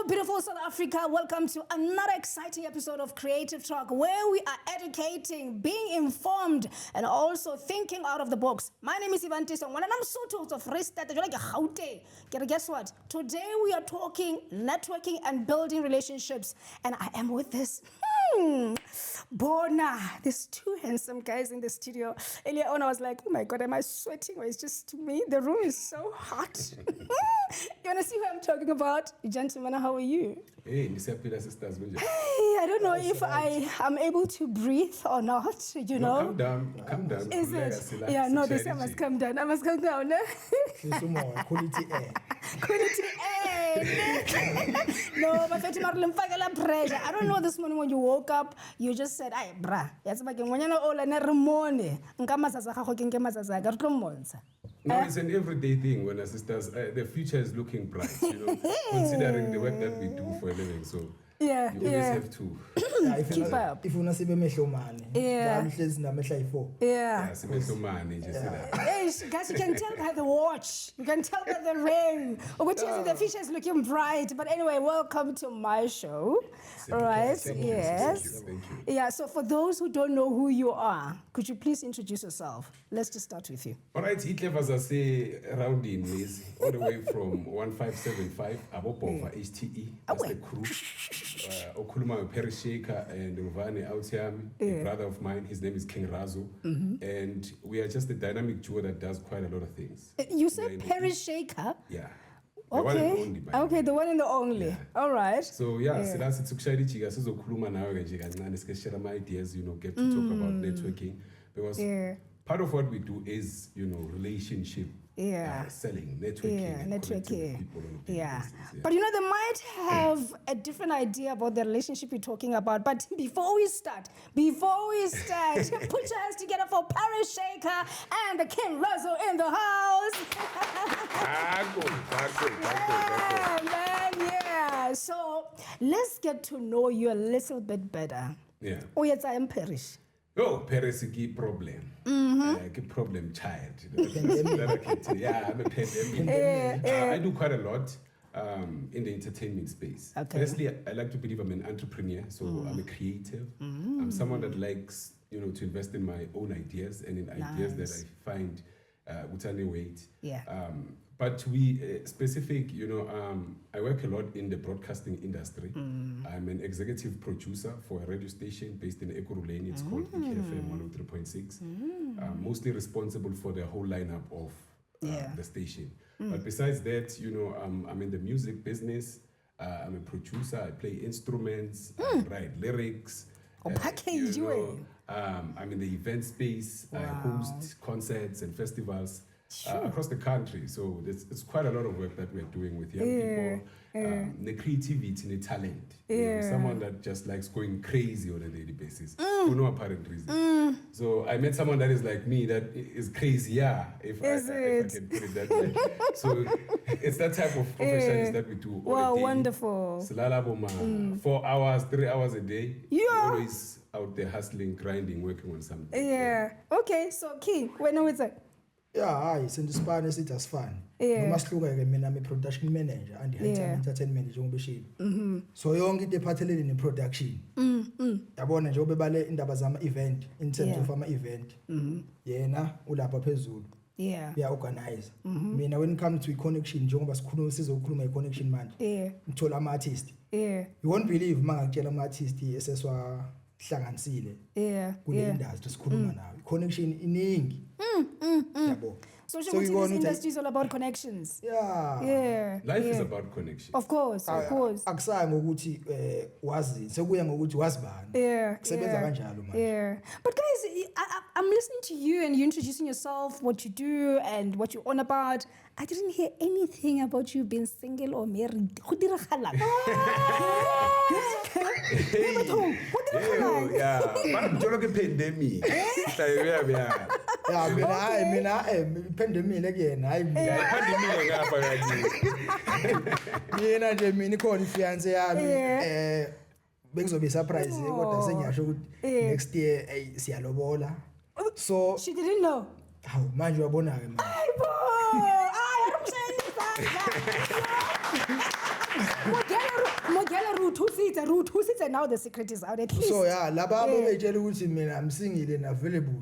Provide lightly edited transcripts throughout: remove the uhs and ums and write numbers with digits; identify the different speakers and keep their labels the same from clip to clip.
Speaker 1: Hello, beautiful South Africa. Welcome to another exciting episode of Creative Talk, where we are educating, being informed, and also thinking out of the box. My name is Ivan Tison, and I'm so told of restart. Guess what? Today we are talking networking and building relationships, and I am with this Bona. There's two handsome guys in the studio. Earlier on, I was like, oh my God, am I sweating or it's just me? The room is so hot. You want to see who I'm talking about? Gentlemen, how are you?
Speaker 2: Hey, sisters.
Speaker 1: Hey, I don't know if I am able to breathe or not, you know.
Speaker 2: Come down.
Speaker 1: Is it? Yeah, no, they say I must come down. I must come down.
Speaker 3: Quality air.
Speaker 1: Quality air. No, but pressure. I don't know, this morning when you woke up, you just said, ay, bra.
Speaker 2: No, it's an everyday thing when our sisters, the future is looking bright, you know, considering the work that we do for a living. So you always have to
Speaker 1: keep up.
Speaker 3: If you not see money,
Speaker 1: guys, you can tell by the watch, you can tell by the ring. The future is looking bright. But anyway, welcome to my show. All right. Yes.
Speaker 2: Thank you.
Speaker 1: Yeah. So for those who don't know who you are, could you please introduce yourself? Let's just start with you.
Speaker 2: All right. Hitlevas say around in Liz, all the way from 1575 Abopova HTE. That's the crew. Okuluma Paris Shaker and Ngvane Autiami, a brother of mine. His name is King Razo, and we are just a dynamic duo that does quite a lot of things.
Speaker 1: You said Paris Shaker?
Speaker 2: Yeah.
Speaker 1: Okay. The one and the only.
Speaker 2: Yeah.
Speaker 1: All right.
Speaker 2: So that's it. Sizokhuluma nawe nje kancane sike share my ideas, you know, get to talk about networking, because part of what we do is, you know, relationship selling, networking.
Speaker 1: Networking.
Speaker 2: People on
Speaker 1: Business, But you know, they might have a different idea about the relationship you're talking about. But before we start, put your hands together for Paris Shaker and the King Razo in the house. Yeah. So let's get to know you a little bit better.
Speaker 2: Yeah.
Speaker 1: Oh, yes, I am Paris.
Speaker 2: Oh, Paris is a problem. Problem child. I'm a pandemic. I do quite a lot in the entertainment space.
Speaker 1: Okay.
Speaker 2: Firstly, I like to believe I'm an entrepreneur, so I'm a creative. I'm someone that likes, you know, to invest in my own ideas and in ideas that I find would weight.
Speaker 1: Yeah.
Speaker 2: But we specific, you know, I work a lot in the broadcasting industry. I'm an executive producer for a radio station based in Ekurhuleni. It's called EKFM 103.6. Mostly responsible for the whole lineup of the station. But besides that, you know, I'm in the music business. I'm a producer. I play instruments. I write lyrics. I'm in the event space. I host concerts and festivals across the country. So it's quite a lot of work that we're doing with young people. The creativity, the talent. You know, someone that just likes going crazy on a daily basis for no apparent reason. So I met someone that is like me, that is crazy, if I can put it that way. So it's that type of professionalism that we do all
Speaker 1: wow,
Speaker 2: the day.
Speaker 1: Wonderful.
Speaker 2: 4 hours, 3 hours a day.
Speaker 1: Yeah.
Speaker 2: Always out there hustling, grinding, working on something.
Speaker 1: Yeah. Okay, so King, when was it?
Speaker 3: Yeah, sendisibane sithi asifani noma sihluke-ke mina I'm a production manager and entertainment njengobeshilo so yonke into ephathelene ne-production yabona nje obebale indaba zama-event in terms of ama-event yena ulapha phezulu organize mina when it comes to i-connection njengoba sizokhuluma i-connection manje ngithola ama-artist you won't believe uma ngakutshela ama-artist eseswahlanganisile kule industry sikhuluma nayo i-connection iningi yabo.
Speaker 1: So this industry is all about connections.
Speaker 3: Yeah.
Speaker 2: Life is about connection.
Speaker 1: Of course.
Speaker 3: Akusayi ngokuthi wazi sekuya ngokuthi wazibani. Kusebenza kanjalo manje.
Speaker 1: Yeah. But guys, I'm listening to you and you introducing yourself, what you do and what you're on about. I didn't hear anything about you being single or married. Go diragala.
Speaker 2: But jolo ke pandemic.
Speaker 3: Mina pandemic again.
Speaker 2: Pandemic ngapha kaji.
Speaker 3: Mina nje mina ikhona ifiance yami bengizobe surprise kodwa senyasho ukuthi next year siyalobola. So
Speaker 1: she didn't know.
Speaker 3: Hawu manje uyabona ke manje.
Speaker 1: Mogela root, who sits a root, who sits and now the secret is out at least.
Speaker 3: So yeah, laba betshela ukuthi mina I'm single and available.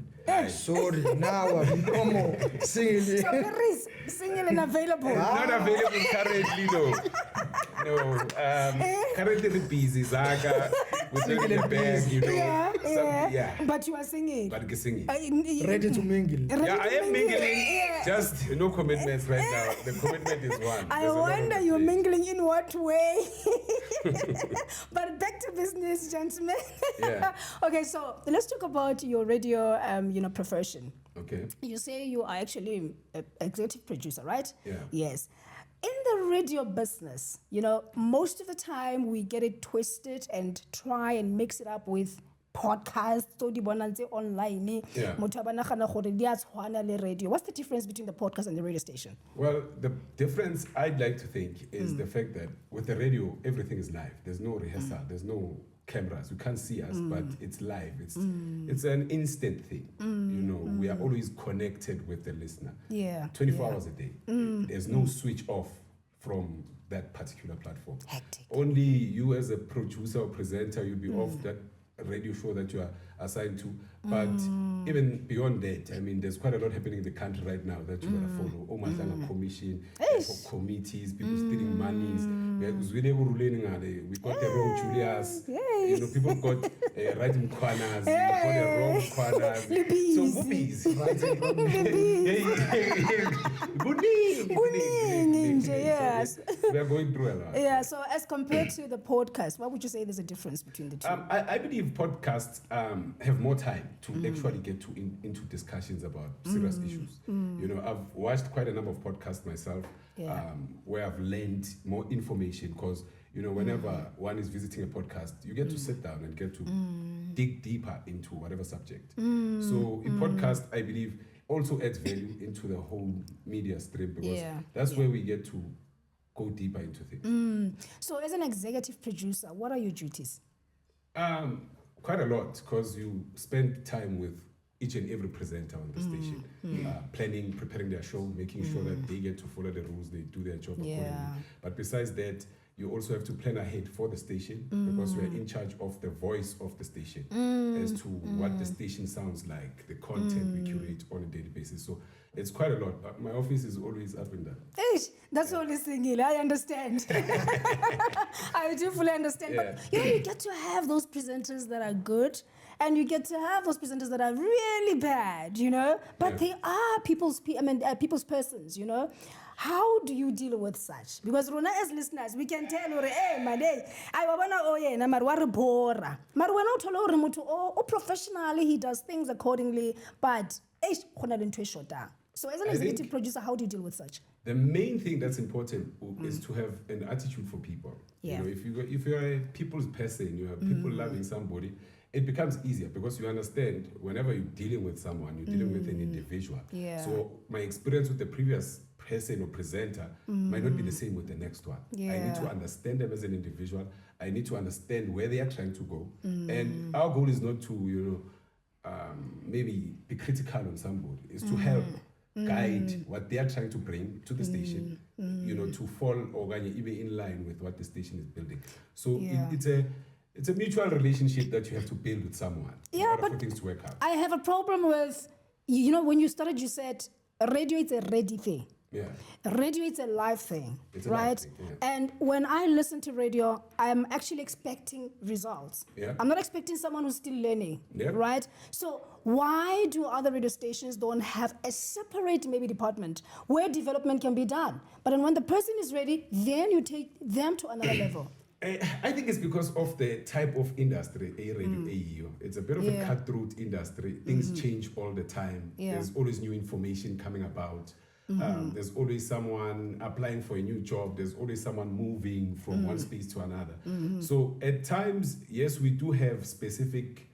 Speaker 3: Sorry, now I'm no more single.
Speaker 1: So Paris, single and available.
Speaker 2: Not available currently, no. No, currently busy, Zaga, with the bag, you know.
Speaker 1: Yeah. But you are singing.
Speaker 2: But singing.
Speaker 3: Ready to mingle.
Speaker 2: Yeah, I am mingling. Just no commitments right now. The commitment is one.
Speaker 1: I wonder you're mingling in what way? But back to business, gentlemen.
Speaker 2: Yeah.
Speaker 1: Okay, so let's talk about your radio, profession.
Speaker 2: Okay.
Speaker 1: You say you are actually an executive producer, right?
Speaker 2: Yeah.
Speaker 1: Yes. In the radio business, most of the time we get it twisted and try and mix it up with podcasts, so di bona ntse online.
Speaker 2: Yeah.
Speaker 1: Motho ba nagana gore di a tshwana le radio. What's the difference between the podcast and the radio station?
Speaker 2: Well, the difference I'd like to think is the fact that with the radio, everything is live. There's no rehearsal. There's no cameras. You can't see us, but it's live. It's an instant thing. We are always connected with the listener.
Speaker 1: Yeah.
Speaker 2: 24 hours a day. There's no switch off from that particular platform.
Speaker 1: Hectic.
Speaker 2: Only you as a producer or presenter, you'll be off that radio show that you are assigned to. But even beyond that, I mean, there's quite a lot happening in the country right now that you gotta follow. Omahlanga Commission, for committees, people stealing monies. We got the wrong Julius. People got right in corners. We got the wrong corners. So boobies.
Speaker 1: Yes.
Speaker 2: We are going through a lot.
Speaker 1: Yeah, so as compared to the podcast, what would you say there's a difference between the two?
Speaker 2: I believe podcasts have more time to actually get into discussions about serious issues. I've watched quite a number of podcasts myself where I've learned more information because, whenever one is visiting a podcast, you get to sit down and get to dig deeper into whatever subject. So in podcast, I believe also adds value into the whole media stream because that's where we get to go deeper into things.
Speaker 1: So as an executive producer, what are your duties?
Speaker 2: Quite a lot because you spend time with each and every presenter on the station, planning, preparing their show, making sure that they get to follow the rules, they do their job accordingly. But besides that, you also have to plan ahead for the station because we're in charge of the voice of the station as to what the station sounds like, the content we curate on a daily basis. So it's quite a lot. My office is always up and down.
Speaker 1: That's all this thing, I understand. I do fully understand.
Speaker 2: Yeah.
Speaker 1: But you get to have those presenters that are good and you get to have those presenters that are really bad, But they are people's persons, How do you deal with such? Because Rona as listeners, we can tell, hey, my day, I want to professionally, he does things accordingly, but so as an executive producer, how do you deal with such?
Speaker 2: The main thing that's important is to have an attitude for people.
Speaker 1: Yeah.
Speaker 2: If you're a people's person, you are people loving somebody, it becomes easier because you understand whenever you're dealing with someone, you're dealing with an individual.
Speaker 1: Yeah.
Speaker 2: So my experience with the previous person or presenter might not be the same with the next one.
Speaker 1: Yeah.
Speaker 2: I need to understand them as an individual. I need to understand where they are trying to go. And our goal is not to, maybe be critical on somebody. It's to help guide what they are trying to bring to the station, to fall or even in line with what the station is building. So it's a mutual relationship that you have to build with someone in order for things to work out.
Speaker 1: I have a problem with, when you started, you said radio is a ready thing.
Speaker 2: Yeah.
Speaker 1: Radio is a live thing,
Speaker 2: It's a
Speaker 1: right?
Speaker 2: live thing, yeah.
Speaker 1: And when I listen to radio, I'm actually expecting results.
Speaker 2: Yeah.
Speaker 1: I'm not expecting someone who's still learning,
Speaker 2: Yeah.
Speaker 1: right? So why do other radio stations don't have a separate maybe department where development can be done? But then when the person is ready, then you take them to another level.
Speaker 2: I think it's because of the type of industry, radio, AEO. It's a bit of a cutthroat industry. Things change all the time.
Speaker 1: Yeah.
Speaker 2: There's always new information coming about. There's always someone applying for a new job. There's always someone moving from one space to another. So at times, yes, we do have specific,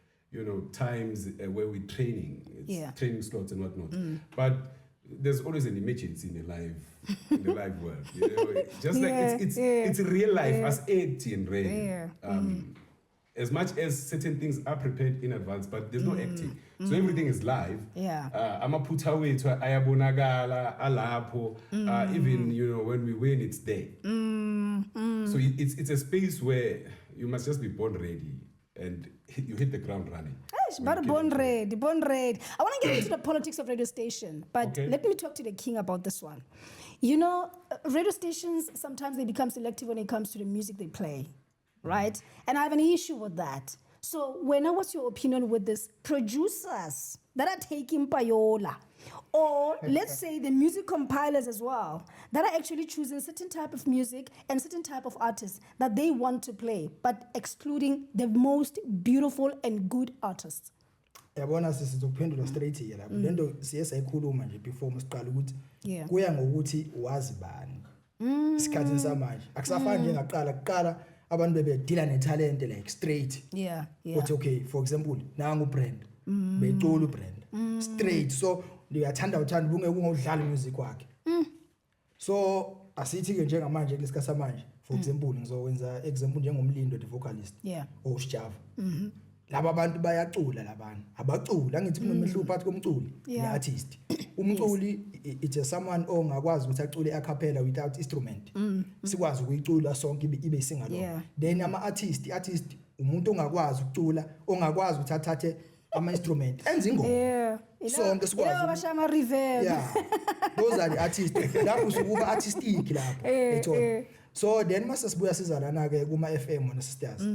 Speaker 2: times where we're training. It's training slots and whatnot. But there's always an emergency in the live world. Just like it's real life as 18 rain. as much as certain things are prepared in advance, but there's no acting. So everything is live.
Speaker 1: Yeah.
Speaker 2: Amaphutha wethu ayabonakala alapho. Even when we win, it's there. So it's a space where you must just be born ready and you hit the ground running.
Speaker 1: But born ready. I want to get into the politics of radio station, but let me talk to the king about this one. Radio stations, sometimes they become selective when it comes to the music they play, right? And I have an issue with that. So what's your opinion with this producers that are taking payola? Or let's say the music compilers as well, that are actually choosing certain type of music and certain type of artists that they want to play, but excluding the most beautiful and good artists.
Speaker 3: Yabona sizokuphendula straight here lapho lento siye sayikhuluma nje before msiqala ukuthi kuya ngokuthi wazi bani isikhathini samanje akusafani njengaqala kuqala abantu bebedila netalent like straight but okay for example nangu brand becula ubrand straight so uyathanda ungeke ungodlala music wakhe so asithi ke njengamanje kulesikhathi samanje for example ngizowenza example njengomlindo the vocalist or Sjava laba abantu bayacula labantu abacula ngithi kunomehluko phakathi komculi neartist umculi it's someone ongakwazi ukuthi acule a cappella without instrument sikwazi ukuyicula sonke ibe singalo then artist umuntu ongakwazi ukucula ongakwazi ukuthi athathe ama instrument enza ingoma sonke sikwazi
Speaker 1: abashama reverb
Speaker 3: those are the artists lapho usukuba artistic lapho so then mase sibuya sizalana ke kuma FM na sisters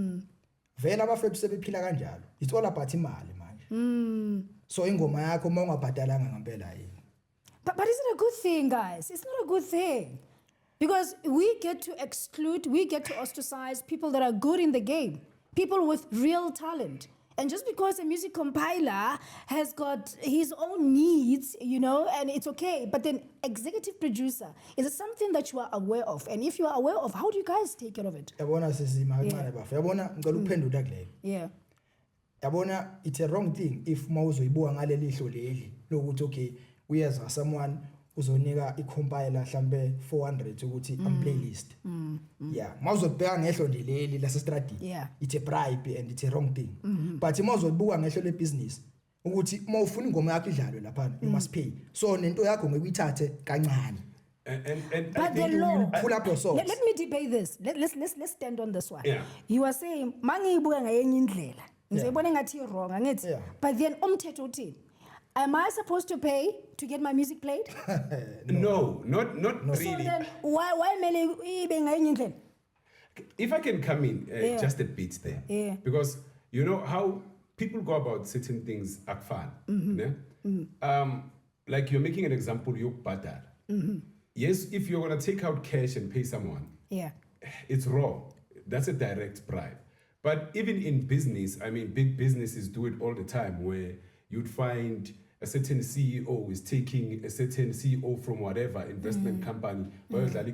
Speaker 3: vela abafethu sebephila kanjalo it's all about imali manje so ingoma yakho uma ungabhadalanga ngempela yini
Speaker 1: but is it a good thing, guys? It's not a good thing, because we get to exclude, we get to ostracize people that are good in the game, people with real talent. And just because a music compiler has got his own needs, and it's okay, but then executive producer, is it something that you are aware of? And if you are aware of, how do you guys take care of it?
Speaker 3: Yabona sisima kancane bafu. Yabona ngicela ukuphendula kuleyo. Yabona it's a wrong thing if mawuzoyibuka ngale lihlo leli lokuthi okay, uyeza someone uzonika i-compiler mhlambe 400 ukuthi am playlist mawuzobheka ngehlo nje leli lasestradini it's a bribe and it's a wrong thing but mawuzobuka ngehlo lebusiness ukuthi mawufuna ingoma yakho idlalwe lapha you must pay so nento yakho ngekuyithathe kancane
Speaker 2: and
Speaker 1: but the law,
Speaker 3: pull up your socks.
Speaker 1: Let me debate this. Let's stand on this one. You are saying mangiyibuka ngayenye indlela ngizoyibona ngathi wrong angithi but then umthetho uthini? Am I supposed to pay to get my music played?
Speaker 2: No, not really.
Speaker 1: So then, why mele ibe ngayenye indlela?
Speaker 2: If I can come in just a bit there, because you know how people go about certain things akfan. Like you're making an example, you badal. Yes, if you're gonna take out cash and pay someone, it's wrong. That's a direct bribe. But even in business, I mean, big businesses do it all the time, where you'd find a certain CEO is taking a certain CEO from whatever investment company,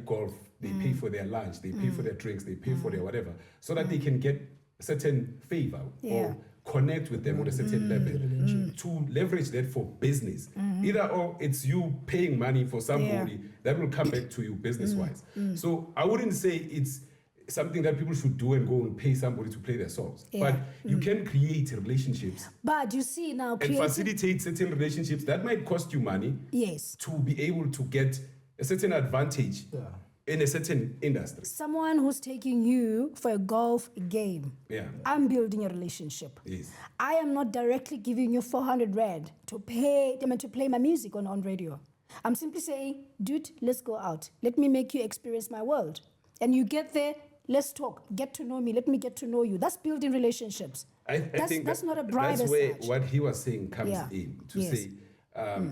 Speaker 2: golf, they pay for their lunch, they pay for their drinks, they pay for their whatever, so that they can get a certain favor or connect with them on a certain level to leverage that for business. Either or it's you paying money for somebody that will come back to you business-wise. So I wouldn't say it's something that people should do and go and pay somebody to play their songs. But you can create relationships.
Speaker 1: But you see now,
Speaker 2: and facilitate certain relationships that might cost you money. To be able to get a certain advantage in a certain industry.
Speaker 1: Someone who's taking you for a golf game. I'm building a relationship. I am not directly giving you 400 rand to play my music on radio. I'm simply saying, dude, let's go out. Let me make you experience my world. And you get there. Let's talk. Get to know me. Let me get to know you. That's building relationships.
Speaker 2: I think
Speaker 1: that's not a bribe.
Speaker 2: That's where what he was saying comes in to say,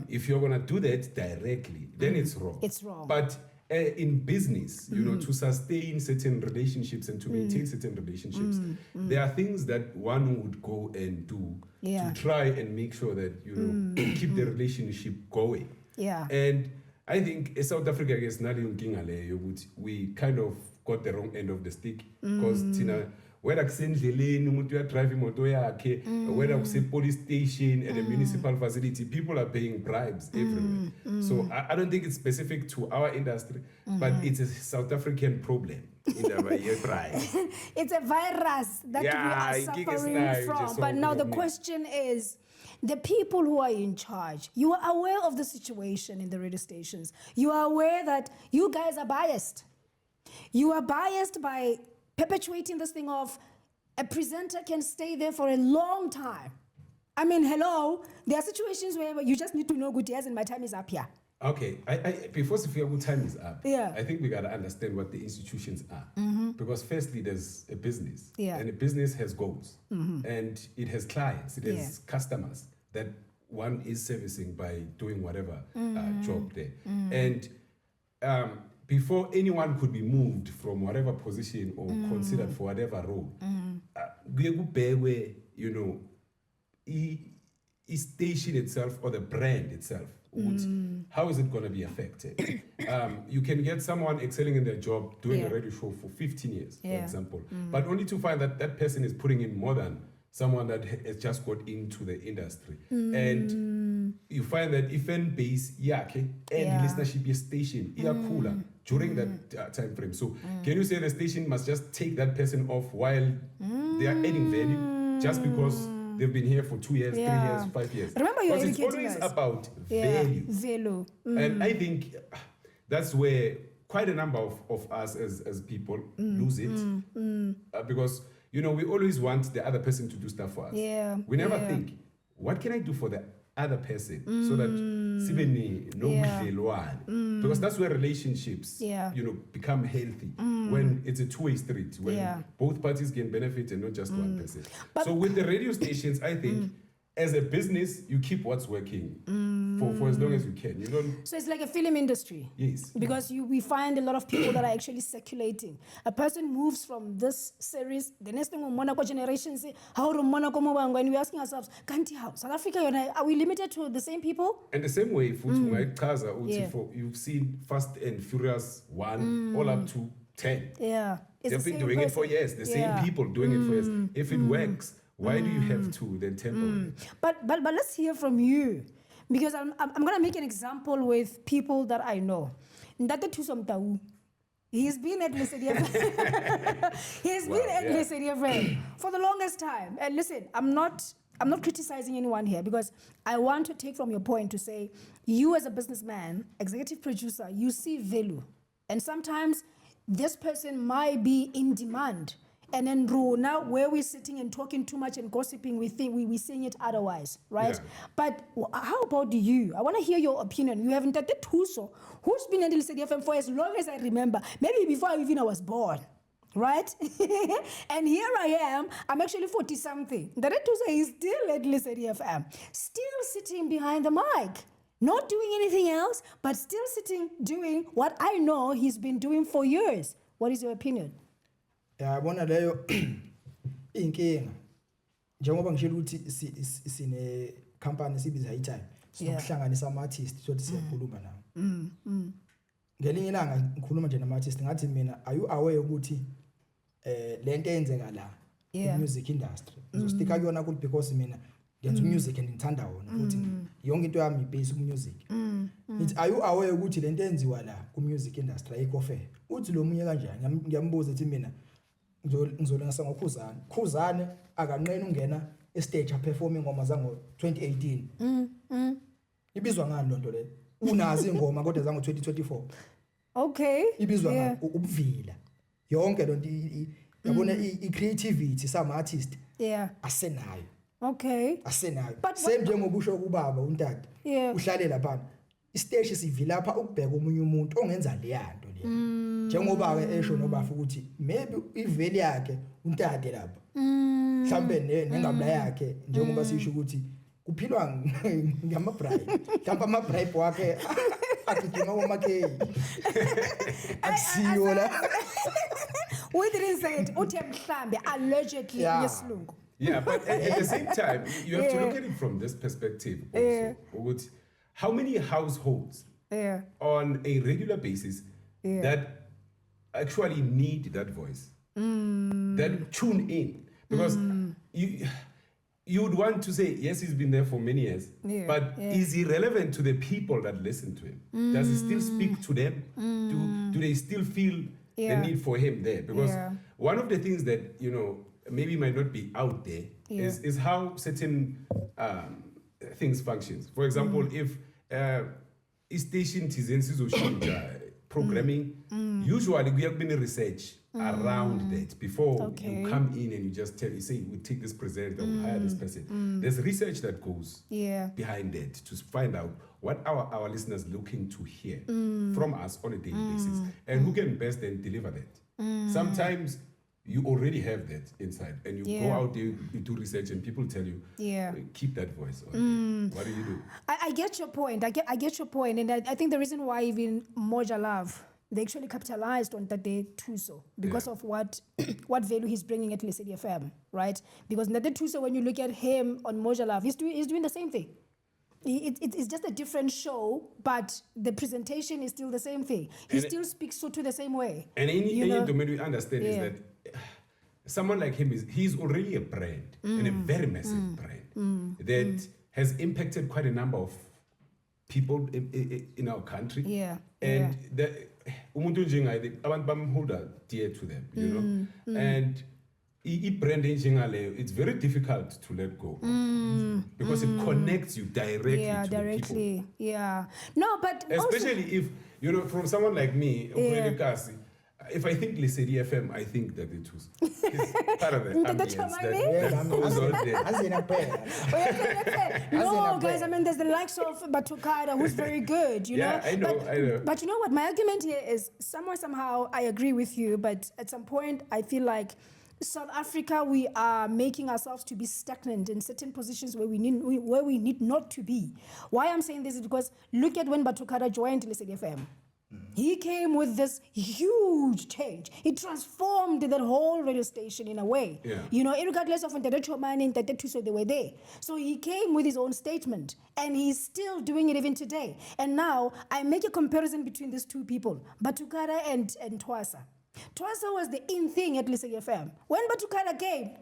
Speaker 2: if you're gonna do that directly, then it's wrong.
Speaker 1: It's wrong.
Speaker 2: But in business, to sustain certain relationships and to maintain certain relationships, there are things that one would go and do to try and make sure that keep the relationship going. And I think South Africa gets we kind of got the wrong end of the stick because whether kusendleleni umuntu uya-drive imoto yakhe whether kuse police station at a municipal facility, people are paying bribes everywhere. So I don't think it's specific to our industry, but it's a South African problem.
Speaker 1: It's a virus that we are suffering from. But now the question is, the people who are in charge, you are aware of the situation in the radio stations. You are aware that you guys are biased. You are biased by perpetuating this thing of a presenter can stay there for a long time. I mean, hello, there are situations where you just need to know, good, yes, and my time is up here.
Speaker 2: Okay, before Sophia, what time is up?
Speaker 1: Yeah.
Speaker 2: I think we got to understand what the institutions are. Because firstly, there's a business.
Speaker 1: Yeah.
Speaker 2: And a business has goals. And it has clients, it has customers that one is servicing by doing whatever job there. And before anyone could be moved from whatever position or considered for whatever role, you know, station itself or the brand itself, how is it going to be affected? You can get someone excelling in their job doing a radio show for 15 years, for example, but only to find that that person is putting in more than someone that has just got into the industry. And you find that if fan base and listenership station cooler during that time frame. So can you say the station must just take that person off while they are adding value just because they've been here for 2 years, 3 years, 5 years?
Speaker 1: Remember, you're
Speaker 2: because it's always
Speaker 1: us
Speaker 2: about value.
Speaker 1: Value.
Speaker 2: And I think that's where quite a number of us as people lose it. Because, you know, we always want the other person to do stuff for us.
Speaker 1: Yeah.
Speaker 2: We never think, what can I do for the other person so that because that's where relationships you know, become healthy, when it's a two-way street, when both parties can benefit and not just one person. So with the radio stations, I think as a business, you keep what's working for as long as you can. You don't.
Speaker 1: So it's like a film industry.
Speaker 2: Yes.
Speaker 1: Because we find a lot of people that are actually circulating. A person moves from this series, the next thing on Monaco generation say, how do Monaco move? And we're asking ourselves, how South Africa, are we limited to the same people?
Speaker 2: And the same way, you've seen Fast and Furious 1 all up to 10.
Speaker 1: Yeah.
Speaker 2: They've been doing it for years. The same people doing it for years. If it works, why do you have to then temper?
Speaker 1: But let's hear from you, because I'm going to make an example with people that I know. Ndate Tusomtau, he's been at Lesedi FM. He's been at Lesedi FM for the longest time. And listen, I'm not criticizing anyone here, because I want to take from your point to say, you as a businessman, executive producer, you see value, and sometimes this person might be in demand. And then now where we're sitting and talking too much and gossiping, we think we're seeing it otherwise, right? Yeah. But how about you? I want to hear your opinion. You haven't done who's been in the Lesedi FM for as long as I remember, maybe before even I was born, right? And here I am, I'm actually 40-something. The Retusa is still at Lesedi FM, still sitting behind the mic, not doing anything else, but still sitting doing what I know he's been doing for years. What is your opinion?
Speaker 3: Yabona leyo inkinga njengoba ngishilo ukuthi sine company sibiza iTime sokuhlanganisa ama artists sokuthi siyakhuluma nawo ngelinye ilanga ngikhuluma nje nama artists ngathi mina are you aware ukuthi lento eyenzeka la in music industry ngizostika kuyona ukuthi because mina ngenza music and ngithanda wona ukuthi yonke into yami ibase ku music it's are you aware ukuthi lento enziwa la ku music industry ayikho fair uthi lo munye kanjani ngiyambuza ukuthi mina ngizolengisa ngokhuzane akanqena ungena stage a performing ngoma zango 2018 ibizwa ngani lonto le unazi ingoma kodwa zango 2024
Speaker 1: okay
Speaker 3: ibizwa ngani ubuvila yonke lonto yabona i-creativity sama artist asenayo
Speaker 1: okay
Speaker 3: asenayo same njengoba usho kubaba untata uhlale lapha istage sivila lapha ukubheka umunye umuntu ongenza le yanto le njengoba ke esho nobafu ukuthi maybe iveli yakhe untade lapha mhlambe nengabula yakhe njengoba sisho ukuthi kuphilwa ngama bribe mhlamba ama bribe wakhe akudinga umakhe akusiyo la
Speaker 1: we didn't say it uthi mhlambe allegedly yesilungu.
Speaker 2: Yeah, but at the same time you have to look at it from this perspective also. How many households on a regular basis that actually need that voice, that tune in? Because you would want to say, yes, he's been there for many years, but is he relevant to the people that listen to him? Does he still speak to them? Do they still feel the need for him there. Because
Speaker 1: Yeah.
Speaker 2: one of the things that, maybe might not be out there
Speaker 1: Yeah.
Speaker 2: is how certain things functions. For example, if station programming, usually we have been research around that before you come in and you just say we take this presenter, we hire this person. There's research that goes behind that to find out what our listeners looking to hear from us on a daily basis, and who can best then deliver that. Sometimes you already have that inside, and you go out there, you do research, and people tell you, keep that voice on. What do you do?
Speaker 1: I get your point. I get your point, and I think the reason why even Moja Love, they actually capitalized on Tate Tuso because of what value he's bringing at Lesedi FM, right? Because Tate Tuso, when you look at him on Moja Love, he's doing the same thing. It's just a different show, but the presentation is still the same thing. He still speaks to the same way.
Speaker 2: And in domain we understand is that someone like him he's already a brand, and a very massive brand that has impacted quite a number of people in our country. And the umuntu njengaye abantu bamholda dear to them, and brand njengaleyo, it's very difficult to let go because it connects you directly to the people.
Speaker 1: No, but
Speaker 2: especially if from someone like me, if I think Lesedi FM, I think that it was part of the ambience that goes on there.
Speaker 1: No, guys, I mean, there's the likes of Batukada, who's very good, you know.
Speaker 2: I know.
Speaker 1: But you know what? My argument here is somehow I agree with you, but at some point I feel like South Africa, we are making ourselves to be stagnant in certain positions where we need not to be. Why I'm saying this is because look at when Batukada joined Lesedi FM. He came with this huge change. He transformed that whole radio station in a way. Regardless of Ntadetomani and Ntadetuso, they were there. So he came with his own statement, and he's still doing it even today. And now I make a comparison between these two people, Batukada and Twasa. Twasa was the in thing at Lesedi FM. When Batukada came,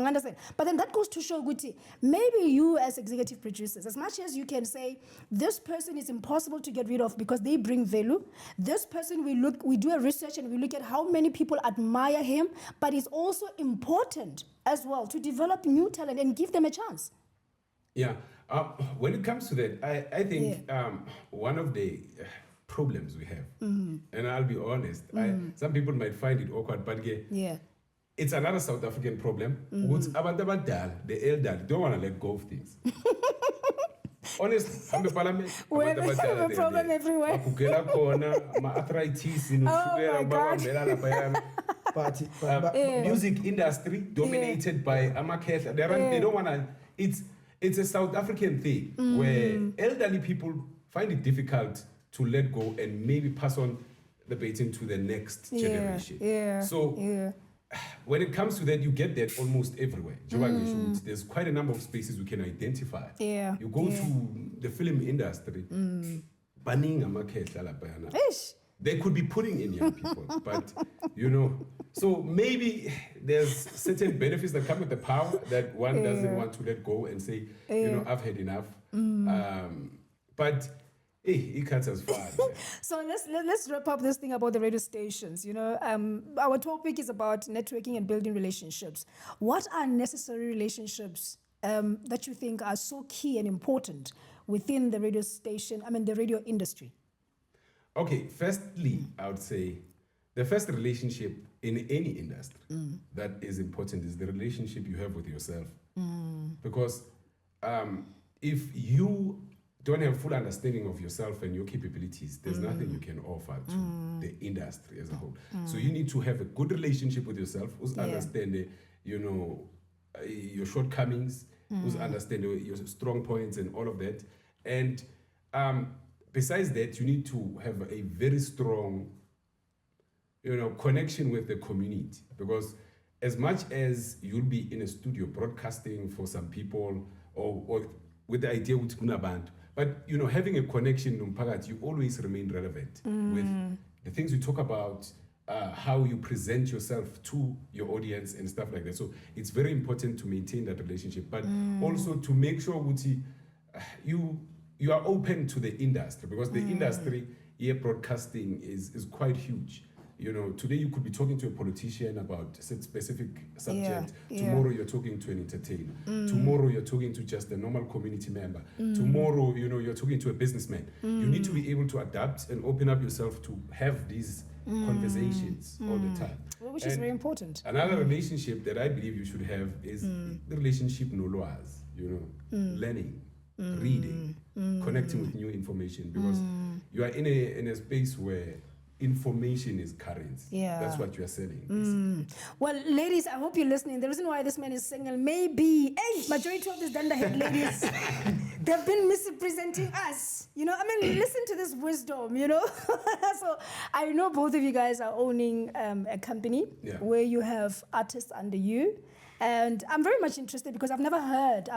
Speaker 1: understand? But then that goes to show Guti, maybe you as executive producers, as much as you can say this person is impossible to get rid of because they bring value, this person we do a research and we look at how many people admire him, but it's also important as well to develop new talent and give them a chance.
Speaker 2: When it comes to that, I think one of the problems we have, and I'll be honest, some people might find it awkward, but it's another South African problem. The elderly don't want to let go of things. Honestly, I'm a parliament.
Speaker 1: We have a problem everywhere.
Speaker 2: Arthritis,
Speaker 3: but
Speaker 2: music industry dominated by Amakhetla. They don't want to. It's a South African thing where elderly people find it difficult to let go and maybe pass on the baton to the next generation. So when it comes to that, you get that almost everywhere. There's quite a number of spaces we can identify. You go to the film industry, they could be putting in young people, but so maybe there's certain benefits that come with the power that one doesn't want to let go and say, I've had enough. But it cuts us far.
Speaker 1: So let's wrap up this thing about the radio stations. Our topic is about networking and building relationships. What are necessary relationships that you think are so key and important within the radio station, the radio industry?
Speaker 2: Okay, firstly, I would say the first relationship in any industry that is important is the relationship you have with yourself. Because if you don't have full understanding of yourself and your capabilities, there's nothing you can offer to the industry as a whole. So you need to have a good relationship with yourself, who's understand your shortcomings, who's understand your strong points and all of that. And besides that, you need to have a very strong connection with the community, because as much as you'll be in a studio broadcasting for some people or with the idea with band, but having a connection you always remain relevant with the things you talk about, how you present yourself to your audience and stuff like that. So it's very important to maintain that relationship, but also to make sure you are open to the industry, because the industry broadcasting is quite huge. You know, today you could be talking to a politician about a specific subject. Tomorrow you're talking to an entertainer. Tomorrow you're talking to just a normal community member. Tomorrow, you know, you're talking to a businessman. You need to be able to adapt and open up yourself to have these conversations all the time.
Speaker 1: Well, which is very important.
Speaker 2: Another relationship that I believe you should have is the relationship nolwaz, you know, learning, reading, connecting with new information, because you are in a space where information is currency.
Speaker 1: Yeah.
Speaker 2: That's what you are selling.
Speaker 1: Well, ladies, I hope you're listening. The reason why this man is single, maybe, majority of these Dunderhead ladies, they've been misrepresenting us. You know, I mean, listen to this wisdom, you know. So I know both of you guys are owning a company where you have artists under you. And I'm very much interested because I've never had,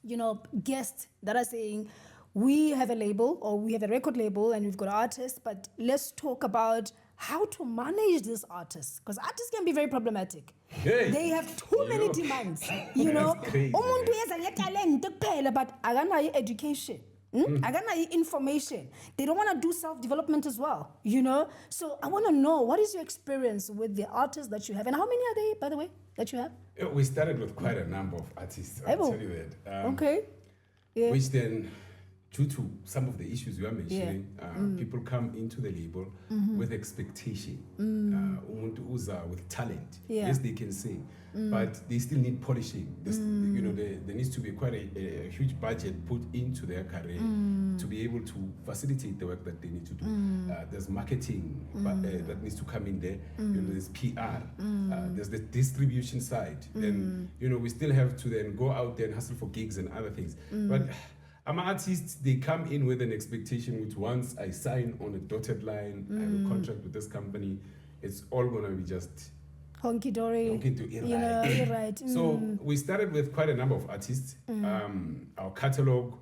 Speaker 1: you know, guests that are saying, we have a label or we have a record label and we've got artists, but let's talk about how to manage these artists, because artists can be very problematic.
Speaker 2: Hey,
Speaker 1: they have too many demands, you know. Umuntu uyeza ngetalent kuphela, but akanayo education, akanayo information. They don't want to do self-development as well, you know. So I want to know, what is your experience with the artists that you have, and how many are they, by the way, that you have?
Speaker 2: We started with quite a number of artists, I'll tell you that.
Speaker 1: Okay. Yeah.
Speaker 2: Which then, due to some of the issues you are mentioning, people come into the label with expectation. Umuntu uza with talent. Yes, they can sing, but they still need polishing. You know, there needs to be quite a huge budget put into their career to be able to facilitate the work that they need to do. There's marketing that needs to come in there. You know, there's PR. There's the distribution side. Then, you know, we still have to then go out there and hustle for gigs and other things. But artists, they come in with an expectation which once I sign on a dotted line, I have a contract with this company, it's all going to be just
Speaker 1: honky-dory,
Speaker 2: you know,
Speaker 1: right.
Speaker 2: So we started with quite a number of artists. Our catalog,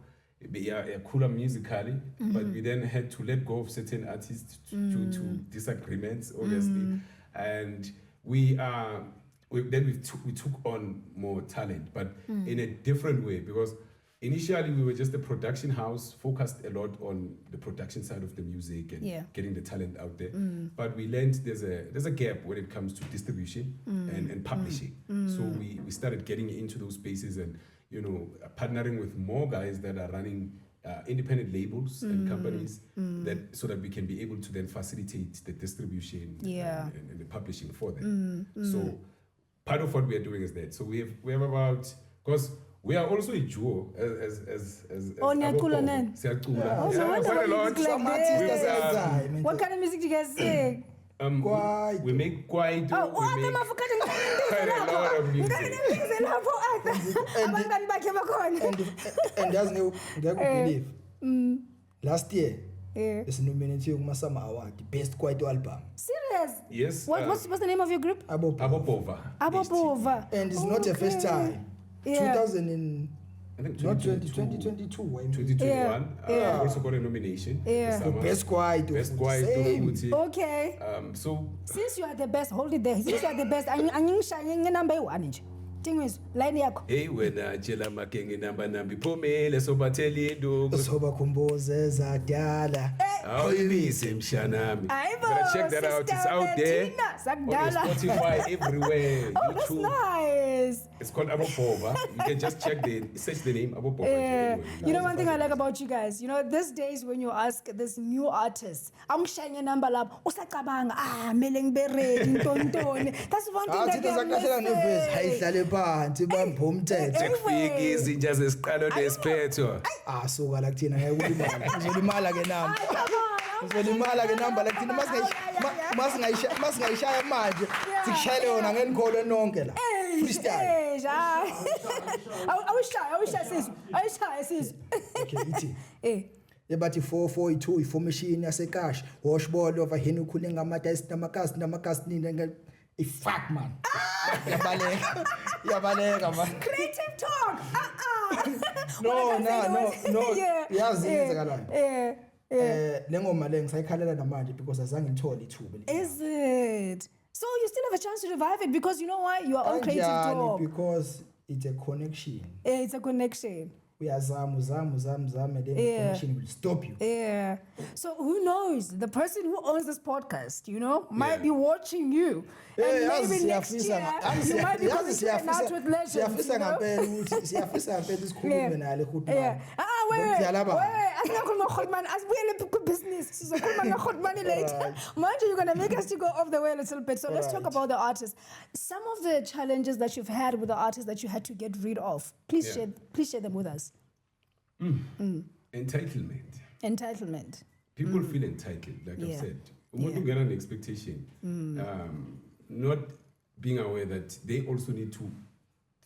Speaker 2: cooler musically, but we then had to let go of certain artists due to disagreements, obviously. And we took on more talent, but in a different way, because initially, we were just a production house, focused a lot on the production side of the music and getting the talent out there. But we learned there's a gap when it comes to distribution and publishing. So we started getting into those spaces and, you know, partnering with more guys that are running independent labels and companies that so that we can be able to then facilitate the distribution and the publishing for them. So part of what we are doing is that. So we have about, because we are also a duo as
Speaker 1: Nyakula Nan. What kind of music do you guys sing?
Speaker 2: We make quite a lot of music.
Speaker 3: And doesn't believe last year there's nominated Masama Award, best quite album.
Speaker 1: Serious?
Speaker 2: Yes.
Speaker 1: What's the name of your group?
Speaker 2: Abopova.
Speaker 3: And it's not the first time. 2000 and
Speaker 2: I think
Speaker 3: not
Speaker 2: 2022.
Speaker 3: 2021.
Speaker 2: I also got a nomination.
Speaker 3: For best quiet.
Speaker 1: Okay.
Speaker 2: So
Speaker 1: since you are the best, hold it there. Since you are the best, I'm number one. Thing is, line yako.
Speaker 2: Hey, when Jela Makengi number Pomele sobateli do.
Speaker 3: Soba kumboze zadala.
Speaker 2: Oh, mshanami. Gotta check that out. It's out there. On Spotify, everywhere.
Speaker 1: Oh,
Speaker 2: YouTube.
Speaker 1: That's nice.
Speaker 2: It's called Abopova. You can just search the name Abopova.
Speaker 1: You know one thing I like about you guys. You know, these days when you ask this new artist, I'm sharing a number lab. Usakabanga meleng beredi tontone. That's one thing that they
Speaker 3: phansi bamphumthetho
Speaker 2: ekufika izinja zesiqalo nesiphetho
Speaker 3: suka la kuthina ngeke ulimala ke namba uzolimala ke namba la kuthina masingayishaya manje sikushayele yona ngenikholo nonke la freestyle I wish okay ithi ebathi 442 information yasekhashi washball over hini ukhule ngamadayisi namakasi nini fuck man. Yabaleka man.
Speaker 1: Creative talk.
Speaker 3: No. Yazi yenzakalani. Lengoma le ngisayikhalela namanje because azange ngithole ithuba.
Speaker 1: Is it? So you still have a chance to revive it because you know why? You are on Creative Talk.
Speaker 3: Because it's a connection.
Speaker 1: It's a connection.
Speaker 3: uyazama and then the commission will stop you.
Speaker 1: Yeah. So who knows? The person who owns this podcast, might be watching you. And maybe next year, you might be positioning out with legends. Wait. Business. Later. Mind you, you're going to make us to go off the way a little bit. So let's talk about the artists. Some of the challenges that you've had with the artists that you had to get rid of. Please share them with us. Entitlement.
Speaker 2: People feel entitled, like I've said. Umuntu get an expectation, not being aware that they also need to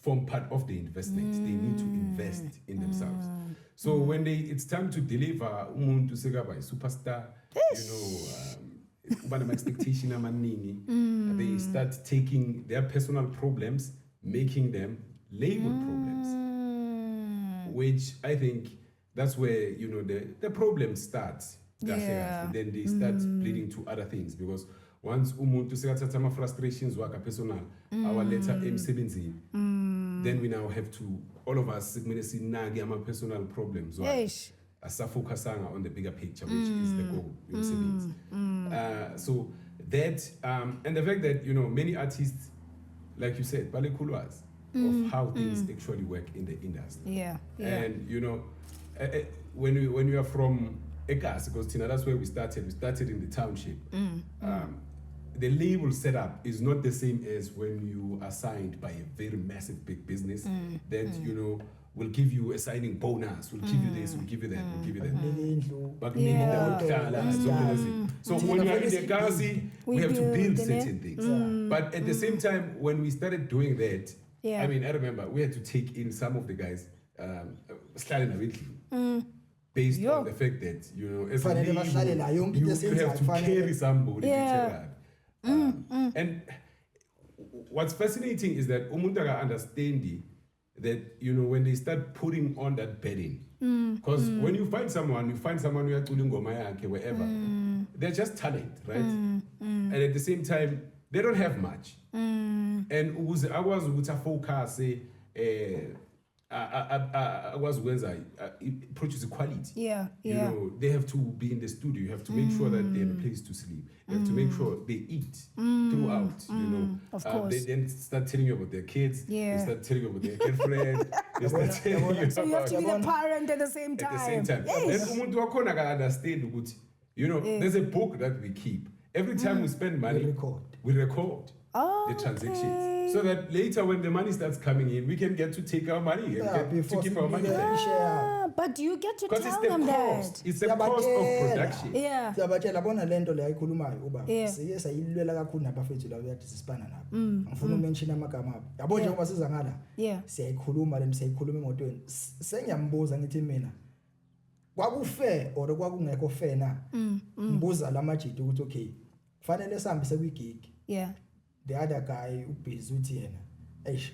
Speaker 2: form part of the investment. They need to invest in themselves. So when it's time to deliver, umuntu sekaba superstar, expectation they start taking their personal problems, making them label problems, which I think that's where the problem starts. Then they start bleeding to other things, because once umuntu sekathatha ama frustrations waka personal our letter emsebenzini, then we now have to, all of us sinage ama personal problems asafocusanga on the bigger picture, which is the goal yomsebenzi. So that and the fact that many artists, like you said, balekhulwazi of how things actually work in the industry. And when you are from Ekas, because that's where we started in the township. The label setup is not the same as when you are signed by a very massive big business that will give you a signing bonus, will give you this, will give you that, will give you that. So when you are in the Kasi, we have to build certain things. But at the same time, when we started doing that, I remember we had to take in some of the guys based on the fact that as a label, you have to carry somebody. And what's fascinating is that umuntu understanding that when they start putting on that burden, because when you find someone who are doing ngoma yakhe wherever, they're just talent, right? And at the same time they don't have much, and I was focus produce quality. They have to be in the studio. You have to make sure that they have a place to sleep. You have to make sure they eat throughout.
Speaker 1: Of course.
Speaker 2: They then start telling you about their kids. They start telling you about their girlfriend. They start telling you
Speaker 1: so you have to be the parent at the same time.
Speaker 2: Then umuntu wakhona ka understand ukuthi there's a book that we keep. Every time we spend money, we record the transactions. So that later when the money starts coming in, we can get to take our money and get to keep our money back.
Speaker 1: But you get to tell
Speaker 2: it's
Speaker 1: them
Speaker 2: cost.
Speaker 1: that.
Speaker 2: It's the cost of production.
Speaker 3: Siyabatshela bona lento le ayikhulumayo uba siye sayilwela kakhulu nabafethu la uyathi sisipana nabo. Angifuna umention amagama abo. Yabo nje ngoba siza ngala. Siyayikhuluma emotweni. Sengiyambuza ngithi mina kwakufair or kwakungekho fair na? Ngibuza lamajidi ukuthi okay, kufanele sihambise kwi-gig. The other guy ubhizi uthi yena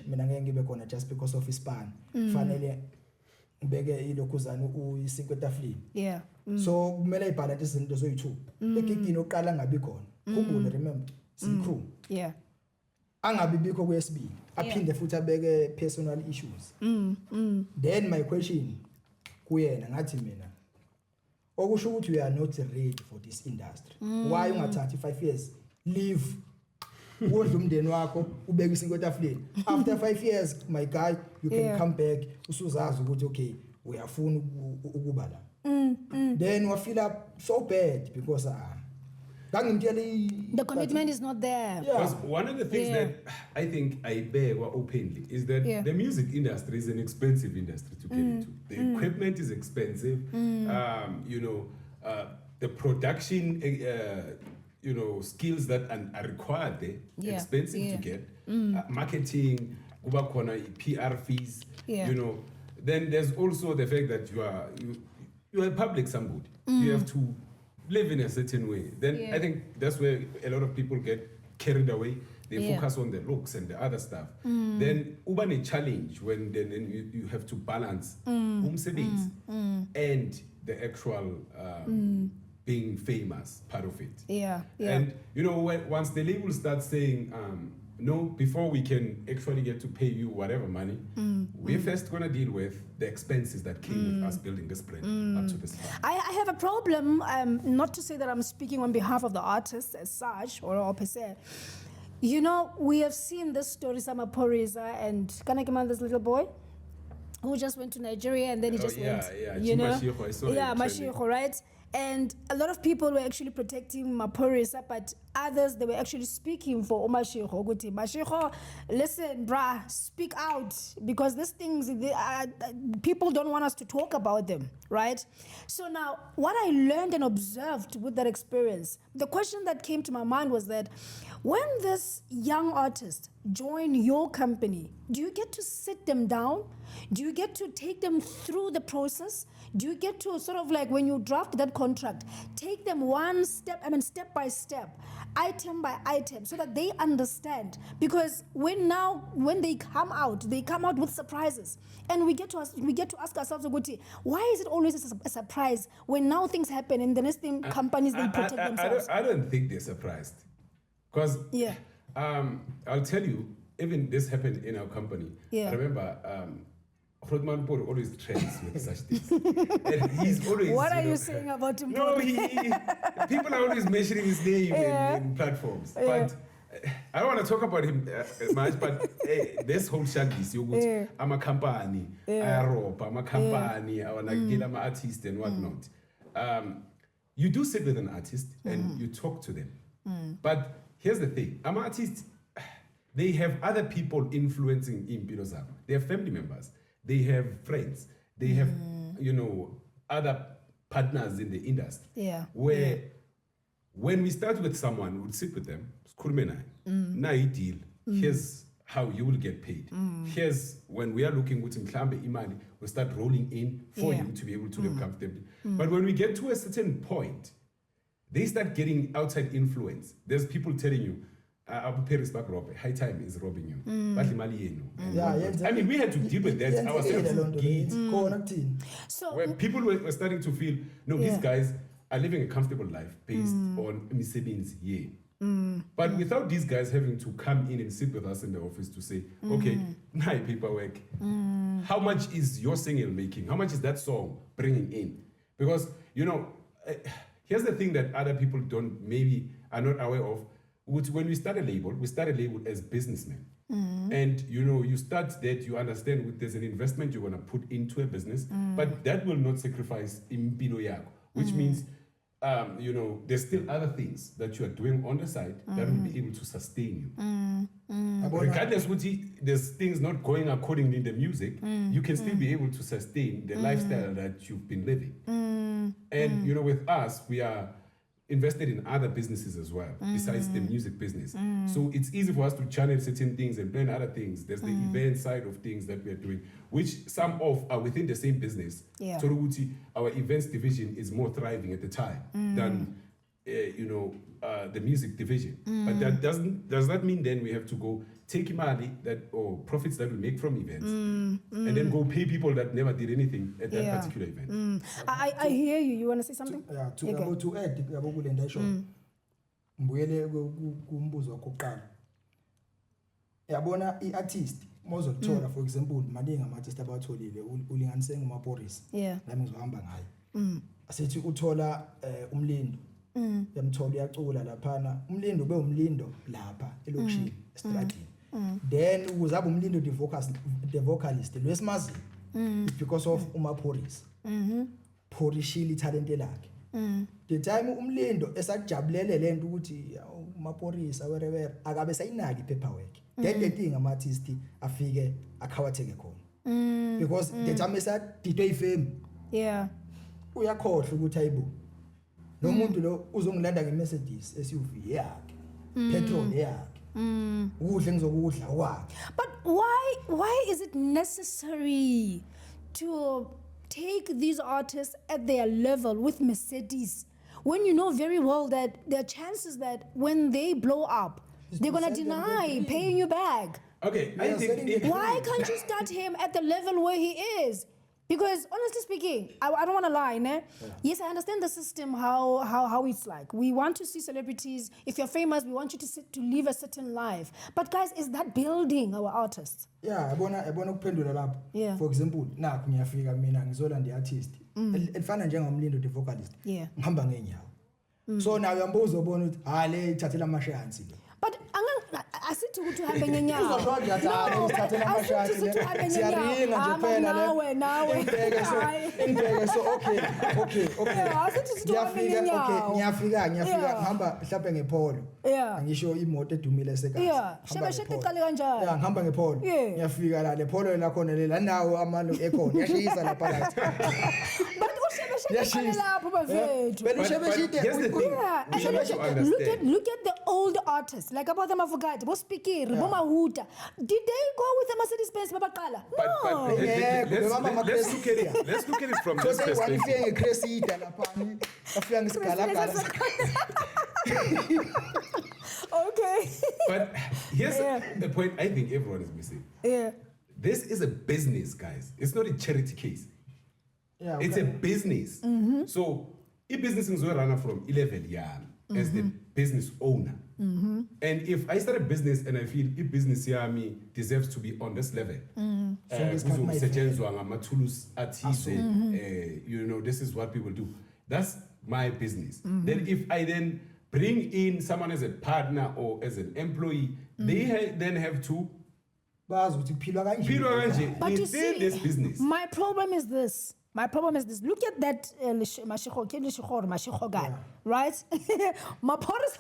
Speaker 3: mina ngeke ngibe khona just because of ispan kufanele ngibeke ilokhuzana u5 etafuleni so kumele ibalance izinto zoyi2 egigini oqala ngabi khona khumbule remember crew angabi bikho kwesibili aphinde futhi abeke personal issues then my question kuyena ngathi mina okusho ukuthi we are not ready for this industry why ungathathi 5 years leave wondla umndeni wakho ubeka isinto etafuleni after 5 years my guy you can come back usuzazi ukuthi okay uyafuna ukuba la then we feel up so bad because
Speaker 1: the commitment is not there.
Speaker 2: Because one of the things that I think I bear openly is that the music industry is an expensive industry to get into. The equipment is expensive. The production skills that are required there, expensive to get. Marketing, PR fees, Then there's also the fact that you are a public somebody. You have to live in a certain way. Then I think that's where a lot of people get carried away. They focus on the looks and the other stuff. Then a challenge when then you have to balance umsebenzi and the actual being famous part of it. And once the label starts saying no, before we can actually get to pay you whatever money, we're first going to deal with the expenses that came with us building this brand up to this time.
Speaker 1: I have a problem, not to say that I'm speaking on behalf of the artists as such, or per se. You know, we have seen this story, Sama Poriza and Kanakima, this little boy, who just went to Nigeria and then he just went, you know, Mashiko, right? And a lot of people were actually protecting Maporisa, but others, they were actually speaking for Mashiko. Mashiko, listen, brah, speak out, because these things, people don't want us to talk about them, right? So now, what I learned and observed with that experience, the question that came to my mind was that, when this young artist join your company, do you get to sit them down? Do you get to take them through the process? Do you get to sort of like, when you draft that contract, take them step by step, item by item, so that they understand? Because when they come out with surprises, and we get to ask ourselves, why is it always a surprise when now things happen and the next thing companies they protect themselves?
Speaker 2: I don't think they're surprised, because I'll tell you, even this happened in our company. I remember. Rodman Paul always trends with such things. And he's always.
Speaker 1: What are you saying about him?
Speaker 2: No, people are always mentioning his name in platforms. But I don't want to talk about him much, but this whole shagis, I'm a company, I'm a company, I want to get an artist and whatnot. You do sit with an artist and you talk to them. But here's the thing, I'm an artist, they have other people influencing in Pilozam. They have family members. They have friends. They have, other partners in the industry. Where when we start with someone, we'll sit with them. Deal. Here's how you will get paid. Here's when we are looking with imani, we'll start rolling in for you to be able to live comfortably. But when we get to a certain point, they start getting outside influence. There's people telling you, high time is robbing you. I mean, we had to deal with that ourselves.
Speaker 1: So
Speaker 2: where people were starting to feel, no, these guys are living a comfortable life based on savings. But without these guys having to come in and sit with us in the office to say, okay, my paperwork, how much is your single making? How much is that song bringing in? Because, here's the thing that other people are not aware of. When we start a label as businessmen. And you start that, you understand there's an investment you're going to put into a business, but that will not sacrifice impilo yako, which means there's still other things that you are doing on the side that will be able to sustain you. Regardless there's things not going accordingly in the music, you can still be able to sustain the lifestyle that you've been living. And with us, we are invested in other businesses as well, besides the music business. So it's easy for us to channel certain things and plan other things. There's the event side of things that we are doing, which some of are within the same business. So our events division is more thriving at the time than the music division. But that does that mean then we have to go take money or profits that we make from events and then go pay people that never did anything at that particular event.
Speaker 1: I hear you. You want to say something?
Speaker 3: To add kule ndasho. Mbuyele kumbuzo wokuqala. Yabona iartist mozothola for example maningi ama-artist abatholile ulinganise nguMaporisa. Nami ngizohamba ngaye. Asithi uthola umlindo. Yamthola uyacula laphana. Umlindo ube umlindo lapha elokishini estradini. Then uzabe umlindo the vocalist lwesimazi because of uMaporisa. Porishile italente lakhe. The time umlindo esajabulele lento ukuthi uMaporisa wherever akabe sayinaki paperwork. Then the thing ama-artist afike akhawatheke khona. Because the time esadidwe ifame. Uyakhohlwa ukuthi ayibo. No muntu lo uzongilanda ngeMercedes SUV yakhe. Petrol yakhe.
Speaker 1: But why is it necessary to take these artists at their level with Mercedes when you know very well that there are chances that when they blow up, they're going to deny paying you back?
Speaker 2: Okay, I think
Speaker 1: why can't you start him at the level where he is? Because honestly speaking, I don't want to lie, ne? Yeah. Yes, I understand the system, how it's like. We want to see celebrities. If you're famous, we want you to live a certain life. But guys, is that building our artists?
Speaker 3: Yeah, yabona ukuphendula lapho.
Speaker 1: Yeah.
Speaker 3: For example, nakho ngiyafika mina ngizola ndi-artist. Elifana njengomlindo the vocalist.
Speaker 1: Yeah.
Speaker 3: Ngihamba ngenyawo. So now uyambuza ubona ukuthi le ithathela amashansi le.
Speaker 1: But asithi ukuthi uhambe ngenyawo.
Speaker 3: Uzosho nje uthathela amashansi le. Siyaringa nje phela le.
Speaker 1: Nawe.
Speaker 3: Ngibheke so okay.
Speaker 1: Asithi uhambe ngenyawo.
Speaker 3: Okay, ngiyafika ngihamba mhlawumbe ngepolo.
Speaker 1: Yeah.
Speaker 3: Angisho imoto edumile esekhaya.
Speaker 1: Yeah. Shebe iqale kanjani?
Speaker 3: Yeah, ngihamba ngepolo. Ngiyafika la le polo la khona le nawo amalo ekhona. Yashisa lapha lathi.
Speaker 1: But here's
Speaker 2: the thing.
Speaker 1: Look at the old artists, like about them Avogado, Bospikir, Bomahuta. Did they go with the Mercedes Benz Babakala? No.
Speaker 2: Let's look at it from this perspective.
Speaker 1: Okay.
Speaker 2: But here's the point I think everyone is missing.
Speaker 1: Yeah.
Speaker 2: This is a business, guys. It's not a charity case.
Speaker 3: Yeah, okay.
Speaker 2: It's a business. So, a business is run from 11 years as the business owner. And if I start a business and I feel a business me deserves to be on this level, this is what people do. That's my business. Then if I then bring in someone as a partner or as an employee, they then have to
Speaker 1: but you see,
Speaker 2: this business.
Speaker 1: My problem is this. Look at that Mashiko guy, right? My parents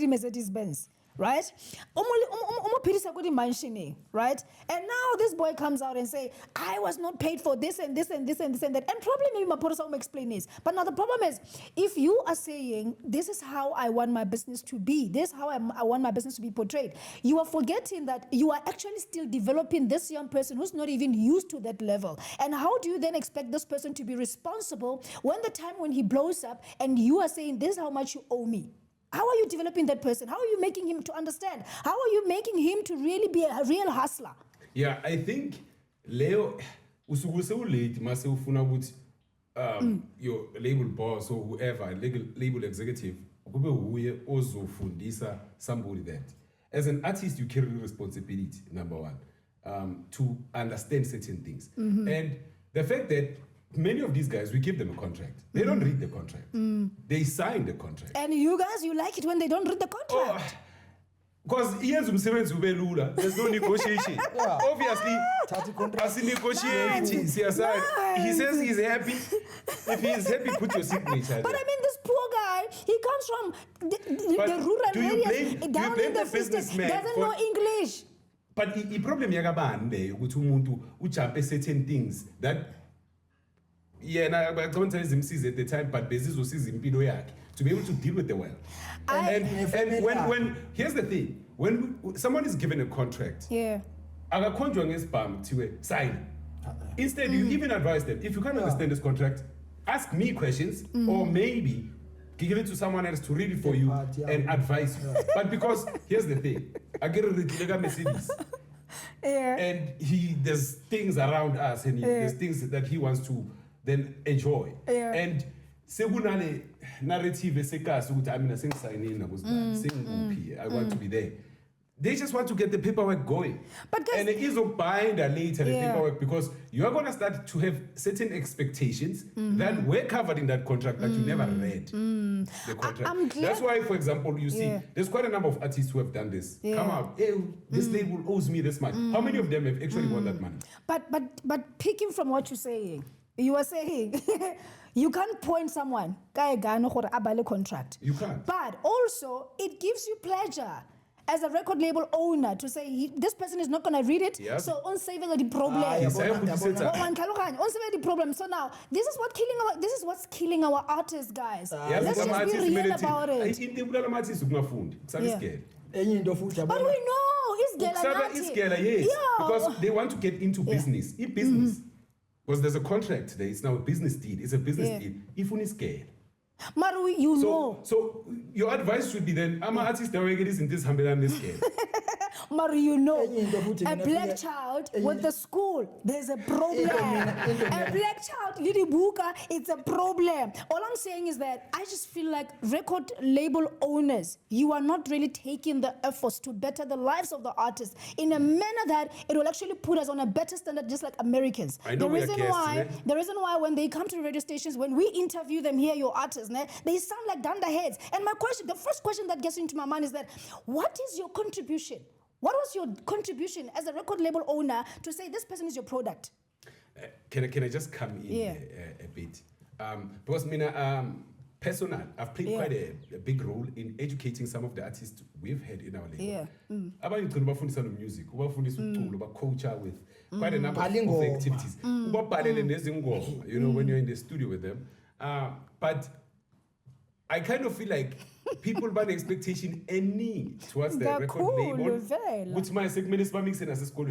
Speaker 1: Mercedes-Benz, right? Right? And now this boy comes out and say, I was not paid for this and this and this and this and that. And probably maybe my parents will explain this. But now the problem is, if you are saying, this is how I want my business to be, this is how I want my business to be portrayed, you are forgetting that you are actually still developing this young person who's not even used to that level. And how do you then expect this person to be responsible when the time when he blows up and you are saying, this is how much you owe me? How are you developing that person? How are you making him to understand? How are you making him to really be a real hustler?
Speaker 2: Yeah, I think Leo usukuse ulate mase ufuna ukuthi your label boss or whoever, label executive, kube uye ozofundisa somebody that. As an artist, you carry responsibility, number one, to understand certain things. And the fact that many of these guys, we give them a contract. They don't read the contract. They sign the contract.
Speaker 1: And you guys, you like it when they don't read the contract.
Speaker 2: Because there's no negotiation. Obviously, as he negotiates, he says he's happy. If he's happy, put your signature.
Speaker 1: But I mean, this poor guy, he comes from the rural areas. Down in the businessman doesn't know English.
Speaker 2: But the problem is that certain things that I don't tell him at the time, but to be able to deal with the world. And when here's the thing, when someone is given a contract, sign. Instead, you even advise them, if you can't understand this contract, ask me questions, or maybe give it to someone else to read it for you and advise you. But because here's the thing, I get a Mercedes. And there's things around us, and there's things that he wants to then enjoy. And sekunale narrative esekas ukuthi mina sengisayinini nabuzibani I want to be there. They just want to get the paperwork going. But guys, and it is a binder later, the paperwork, because you are going to start to have certain expectations that were covered in that contract that you never read the contract. That's why, for example, you see, there's quite a number of artists who have done this. Come out, hey, this label owes me this much. How many of them have actually won that money?
Speaker 1: But picking from what you're saying, you are saying you can't point someone, contract.
Speaker 2: You can't.
Speaker 1: But also, it gives you pleasure as a record label owner to say this person is not going to read it, so on saving the problem. So now this is what's killing our artists, guys. Let's just be real about it. But we know it's
Speaker 2: because they want to get into business. Because there's a contract there. It's now a business deal. It's a business deal. If one is scared.
Speaker 1: Maru, know.
Speaker 2: So your advice should be then, I'm an artist that will get this in this humble and this game.
Speaker 1: But you know,
Speaker 3: Enye into futhi
Speaker 1: a
Speaker 3: mina
Speaker 1: black
Speaker 3: fika-
Speaker 1: child with the school, there's a problem. A black child, Lady Buka, it's a problem. All I'm saying is that I just feel like record label owners, you are not really taking the efforts to better the lives of the artists in a manner that it will actually put us on a better standard, just like Americans.
Speaker 2: I know we are guests,
Speaker 1: The reason why when they come to the radio stations, when we interview them here, your artists, they sound like dunderheads. And my question, the first question that gets into my mind is that, what is your contribution? What was your contribution as a record label owner to say this person is your product?
Speaker 2: Can I just come in a bit? Because personal, I've played quite a big role in educating some of the artists we've had in our label. Abanye ugcina ubafundisa no music, ubafundisa ukucula, uba-coacha with quite a number of activities. Ubabhalele nezingoma, you know, when you're in the studio with them. But I kind of feel like people ban expectation any towards the record label. Which my segment is mixing as a school.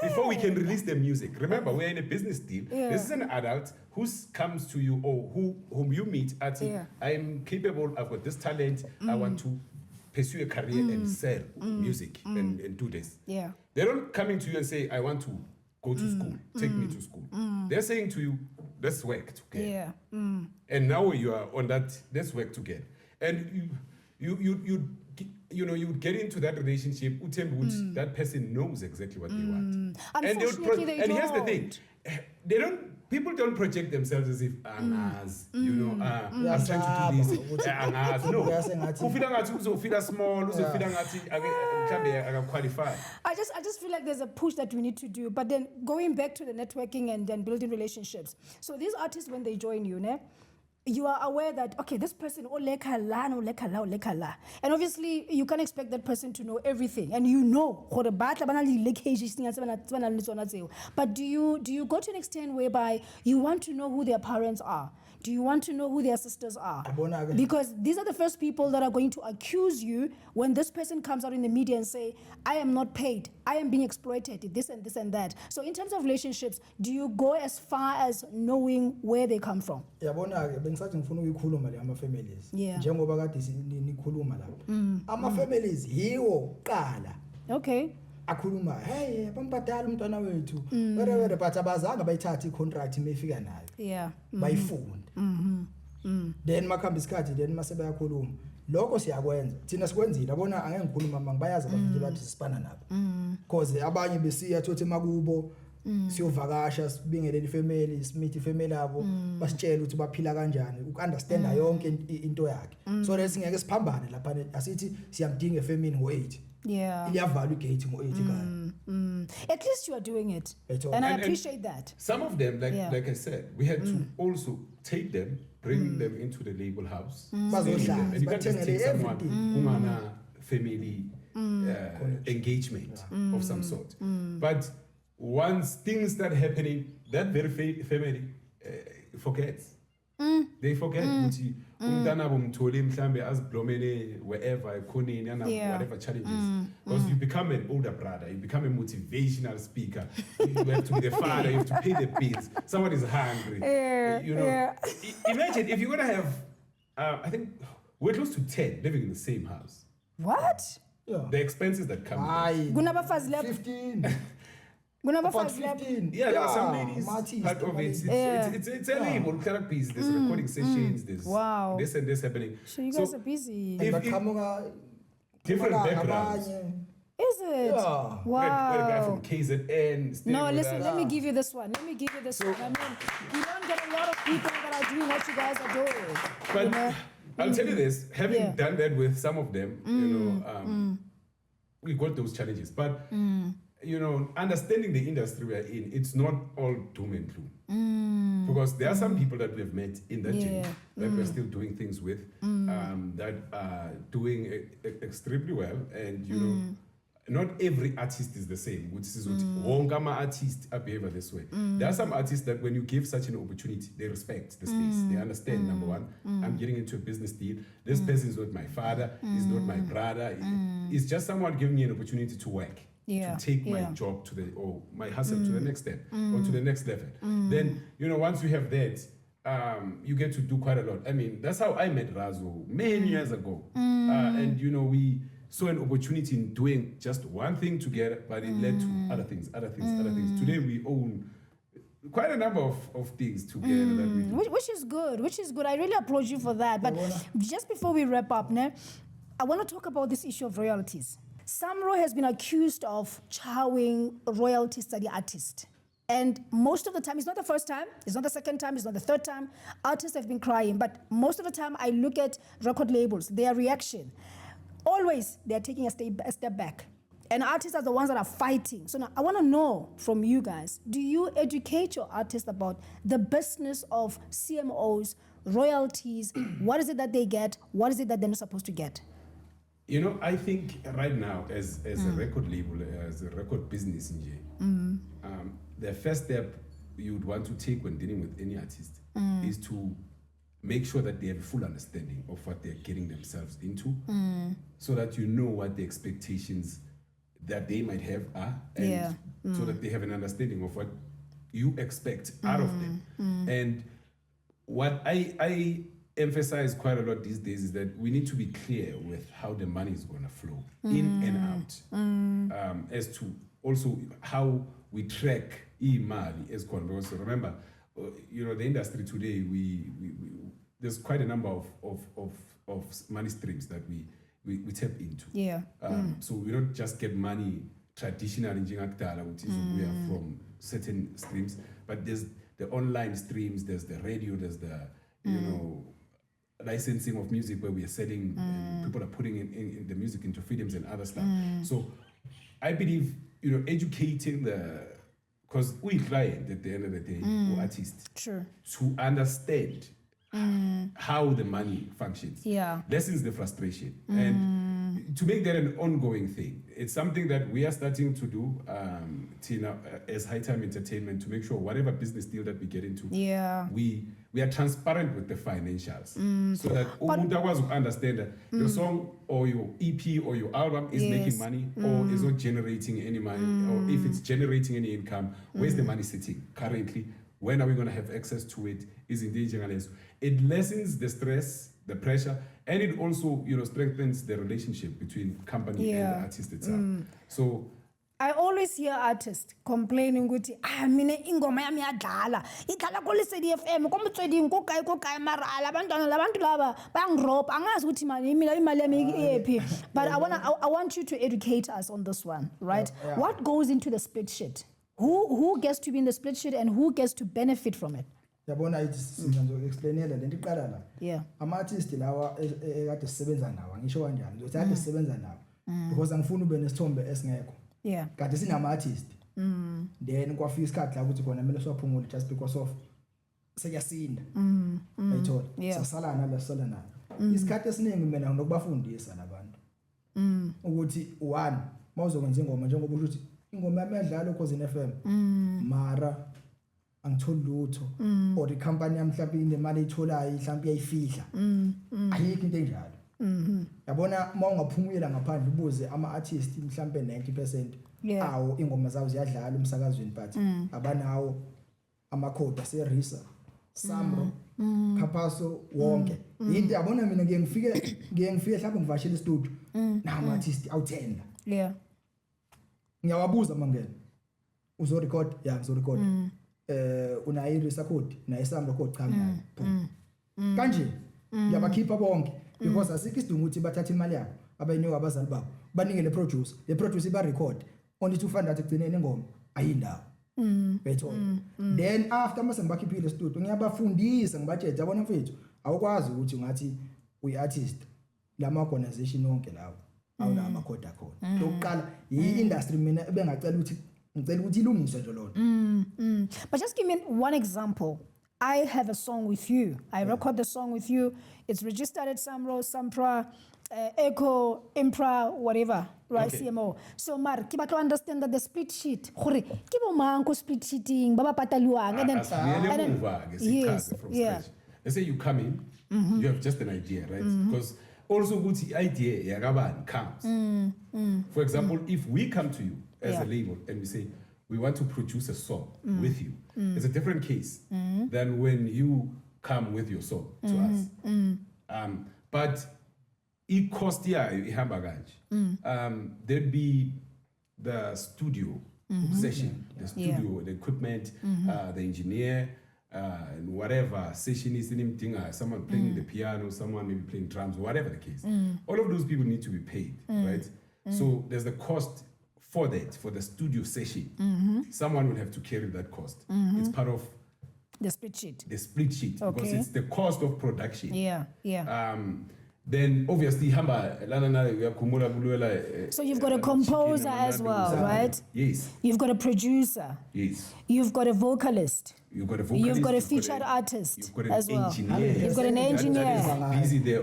Speaker 2: Before we can release the music. Remember, we're in a business deal. This is an adult who comes to you or whom you meet at I'm capable, I've got this talent, I want to pursue a career and sell music and do this. They don't come into you and say, I want to go to school, take me to school. They're saying to you, let's work together. And now you are on that, let's work together. And you know, you get into that relationship, that person knows exactly what they want.
Speaker 1: Unfortunately,
Speaker 2: and here's the thing, people don't project themselves as if you know, I'm trying to do this. No. Ufila ngathi uzofila small, uzofila ngathi ake qualify.
Speaker 1: I just feel like there's a push that we need to do. But then going back to the networking and then building relationships. So these artists, when they join you, you are aware that, okay, this person, and obviously you can't expect that person to know everything. And you know, but do you go to an extent whereby you want to know who their parents are? Do you want to know who their sisters are? Because these are the first people that are going to accuse you when this person comes out in the media and say, I am not paid, I am being exploited, this and this and that. So in terms of relationships, do you go as far as knowing where they come from?
Speaker 3: Bengisathi ngifuna ukuyikhuluma le ama-families njengoba kade nikhuluma lapho ama-families yiwo qala akhuluma hey bambadala umntwana wethu whatever, but abazange bayithathe i-contract mefika nayo bayifunda then makhamba isikhathi then mase bayakhuluma lokho siyakwenza thina sikwenzile yabona angeke ngikhuluma manga bayazi abafike bathi sisipana nabo because abanye besiya thothe makubo siyovakasha sibingelele ifamily smith ifamily yabo basitshela ukuthi baphila kanjani ukunderstanda yonke into yakhe so lesingeke siphambane lapha asithi siyamdinga efamily ngo8 iyavalwa igate ngo8 kana
Speaker 1: at least you are doing it and I appreciate that.
Speaker 2: Some of them like I said, we had to also take them, bring them into the label house, and you can't just take someone who has family engagement of some sort. But once things start happening, that very family forgets. They forget ukuthi umntana bomthole mhlambe aziblomele wherever ekhoneni whatever challenges, because you become an older brother, you become a motivational speaker, you have to be the father, you have to pay the bills, someone is hungry, you know. Imagine if you're gonna have I think we're close to 10 living in the same house.
Speaker 1: What?
Speaker 2: The expenses that come
Speaker 1: kunabafazi
Speaker 3: 15
Speaker 1: about
Speaker 3: 15
Speaker 2: some ladies part of it it's a label busy, there's recording sessions, there's this and this happening,
Speaker 1: so you guys are busy.
Speaker 2: Different backgrounds.
Speaker 1: Is it? Wow.
Speaker 2: We had a guy from KZN.
Speaker 1: No, listen, let me give you this one. I mean, you don't get a lot of people that are doing what you guys are doing.
Speaker 2: But I'll tell you this, having done that with some of them, you know, we got those challenges. But you know, understanding the industry we're in, it's not all doom and gloom. Because there are some people that we've met in that journey that we're still doing things with, that are doing extremely well. And, you know, not every artist is the same. Which is what artists behave this way. There are some artists that when you give such an opportunity, they respect the space. They understand, number one, I'm getting into a business deal. This person is not my father, is not my brother. It's just someone giving me an opportunity to work. To take my job to my hustle to the next step or to the next level. Then, you know, once you have that, you get to do quite a lot. I mean, that's how I met Razo many years ago. And, you know, we saw an opportunity in doing just one thing together, but it led to other things. Today we own quite a number of things together that we do.
Speaker 1: Which is good. I really applaud you for that. But just before we wrap up, I want to talk about this issue of royalties. Samro has been accused of chowing royalties to the artist. And most of the time, it's not the first time, it's not the second time, it's not the third time, artists have been crying. But most of the time, I look at record labels, their reaction. Always, they're taking a step back. And artists are the ones that are fighting. So now, I want to know from you guys, do you educate your artists about the business of CMOs, royalties? What is it that they get? What is it that they're not supposed to get?
Speaker 2: You know, I think right now, as a record label, as a record business in J, the first step you would want to take when dealing with any artist is to make sure that they have a full understanding of what they're getting themselves into, so that you know what the expectations that they might have are, and so that they have an understanding of what you expect out of them. And what I emphasize quite a lot these days is that we need to be clear with how the money is going to flow in and out, as to also how we track e-money as well. Because remember, you know, the industry today, we there's quite a number of money streams that we tap into. So we don't just get money traditionally which is we are from certain streams, but there's the online streams, there's the radio, there's the you know, licensing of music where we are selling, people are putting in the music into freedoms and other stuff. So I believe, you know, educating because we client at the end of the day, or artists, to understand how the money functions, lessens the frustration, and to make that an ongoing thing. It's something that we are starting to do, Tina, as High Time Entertainment, to make sure whatever business deal that we get into, we are transparent with the financials, so that umuntu akwazi to understand that your song or your EP or your album is making money or is not generating any money, or if it's generating any income, where's the money sitting currently? When are we going to have access to it? Is engaging on it. It lessens the stress, the pressure, and it also, you know, strengthens the relationship between company and the artist itself. So
Speaker 1: I always hear artists complaining ukuthi mina ingoma yami yadlala idlala ku CDFM komtsweding ko kae mara labantu laba bangiropa angazi ukuthi mina imali yami iyephi. But I want you to educate us on this one, right? What goes into the split sheet? Who gets to be in the split sheet and who gets to benefit from it?
Speaker 3: Yabona ithi explainela lento iqala la. Ama-artist lawa ekade sisebenza nawo ngisho kanjani ngizothi kade sisebenza nawo because angifuni ube nesithombe esingekho. Kade sinama-artist. Then kwafika isikhathi la ukuthi khona kumele siwaphungule just because of sekuyasinda. Ayithola. Sasalana la sasalana. Isikhathi esiningi mina ngokubafundisa labantu. Ukuthi one mawuzokwenza ingoma njengoba usho ukuthi ingoma yami yadlala ukhosini FM mara angitholi lutho or icompany yami mhlawumbe inemali etholayo mhlawumbe iyayifihla ayikho into enjalo. Yabona mawungaphumula ngaphandle ubuze ama-artist mhlawumbe 90% awo ingoma zawo ziyadlala umsakazweni but abanawo amakhodi aserisa Samro Kapaso wonke into yabona mina ngiyengifike mhlawumbe ngivashela istudio nama-artist awuthenda ngiyawabuza mangena uzorecord ngizorecord unayo record nayo Samro code cha kanje ngiyabakhipha bonke because asikho isidingo ukuthi bathathe imali yabo abayinika abazali babo baninge le producer iba record only to find out ekugcineni ingoma ayindawo bethola. Then after mase ngibakhiphile studio ngiyabafundisa ngibatshela yabona mfethu awukwazi ukuthi ngathi uyi-artist lama organization onke lawo awuna amakhodi akhona. Lokuqala i-industry mina ebengacela ukuthi ilungiswe nje lona.
Speaker 1: But just give me one example. I have a song with you. I record the song with you. It's registered at Samro, Sampra, Echo, Impra, whatever, right? CMO. So Mar, kiba to understand that the split sheet. Hore, kibo manko split sheeting, baba pataluang, and then
Speaker 2: Let's say you come in, you have just an idea, right? Because also good idea yagaban comes. For example, if we come to you as a label and we say we want to produce a song with you, it's a different case than when you come with your song to us. But i-cost yayo ihamba kanje. There'd be the studio session, the studio, the equipment, the engineer, and whatever session is in him, someone playing the piano, someone maybe playing drums, whatever the case. All of those people need to be paid, right? So there's the cost for that, for the studio session. Someone will have to carry that cost. It's part of
Speaker 1: the split sheet.
Speaker 2: The split sheet, because it's the cost of production. Then obviously
Speaker 1: so you've got a composer as well, right?
Speaker 2: Yes.
Speaker 1: You've got a producer.
Speaker 2: Yes.
Speaker 1: You've got a vocalist.
Speaker 2: You've got a vocalist.
Speaker 1: You've got a featured artist as well.
Speaker 2: Engineer.
Speaker 1: You've got an engineer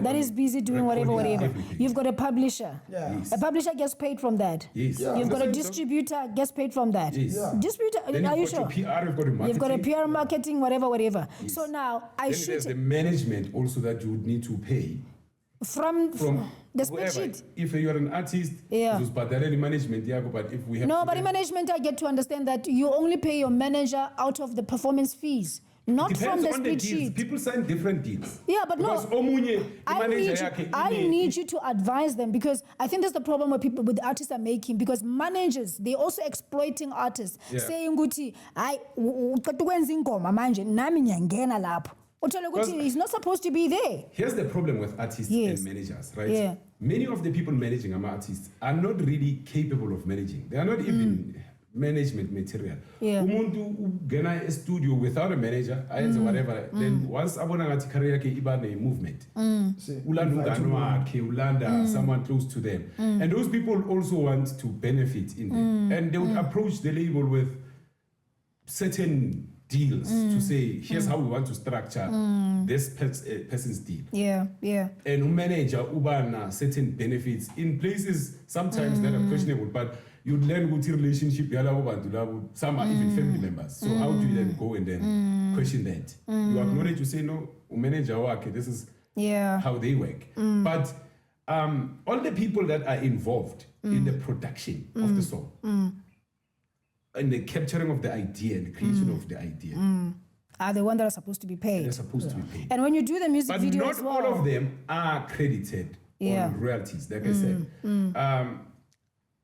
Speaker 2: that
Speaker 1: is busy doing whatever.
Speaker 2: Everything.
Speaker 1: You've got a publisher.
Speaker 2: Yes.
Speaker 1: A publisher gets paid from that.
Speaker 2: Yes.
Speaker 1: You've got a distributor gets paid from that.
Speaker 2: Yes.
Speaker 1: Distributor, are you sure?
Speaker 2: You've
Speaker 1: got a PR, marketing, whatever.
Speaker 2: Yes.
Speaker 1: So now
Speaker 2: there's the management also that you would need to pay.
Speaker 1: From the spreadsheet.
Speaker 2: If you are an artist, but the management, but if we have
Speaker 1: but in management, I get to understand that you only pay your manager out of the performance fees, not from the spreadsheet.
Speaker 2: People sign different deals.
Speaker 1: Yeah, but
Speaker 2: because
Speaker 1: I need you to advise them, because I think that's the problem with the artists are making, because managers, they also exploiting artists, saying ukuthi hayi uqeda ukwenza ingoma manje nami ngiyangena lapho. He's not supposed to be there.
Speaker 2: Here's the problem with artists and managers, right? Many of the people managing artists are not really capable of managing. They are not even management material. Umuntu gena a studio without a manager, whatever. Then once abona ngathi career yake iba ne movement, ulanda umngani wakhe, ulanda someone close to them, and those people also want to benefit in them, and they would approach the label with certain deals to say, here's how we want to structure this person's deal. And a manager ubana certain benefits in places sometimes that are questionable, but you learn what relationship some are even family members. So how do you then go and then question that? You acknowledge, you say, no, manager work, this is how they work. But all the people that are involved in the production of the song, and the capturing of the idea and the creation of the idea
Speaker 1: are the ones that are supposed to be paid.
Speaker 2: They're supposed to be paid.
Speaker 1: And when you do the music video
Speaker 2: not
Speaker 1: as well,
Speaker 2: all of them are credited on royalties. Like I said,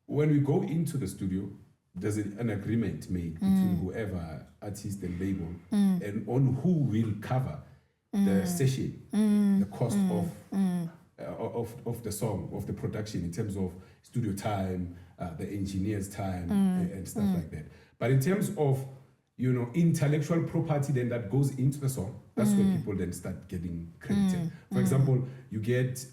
Speaker 2: when we go into the studio, there's an agreement made between whoever artist and label and on who will cover the session, the cost of the song, of the production in terms of studio time, the engineer's time, and stuff like that. But in terms of, intellectual property then that goes into the song, that's where people then start getting credited. For example, you get,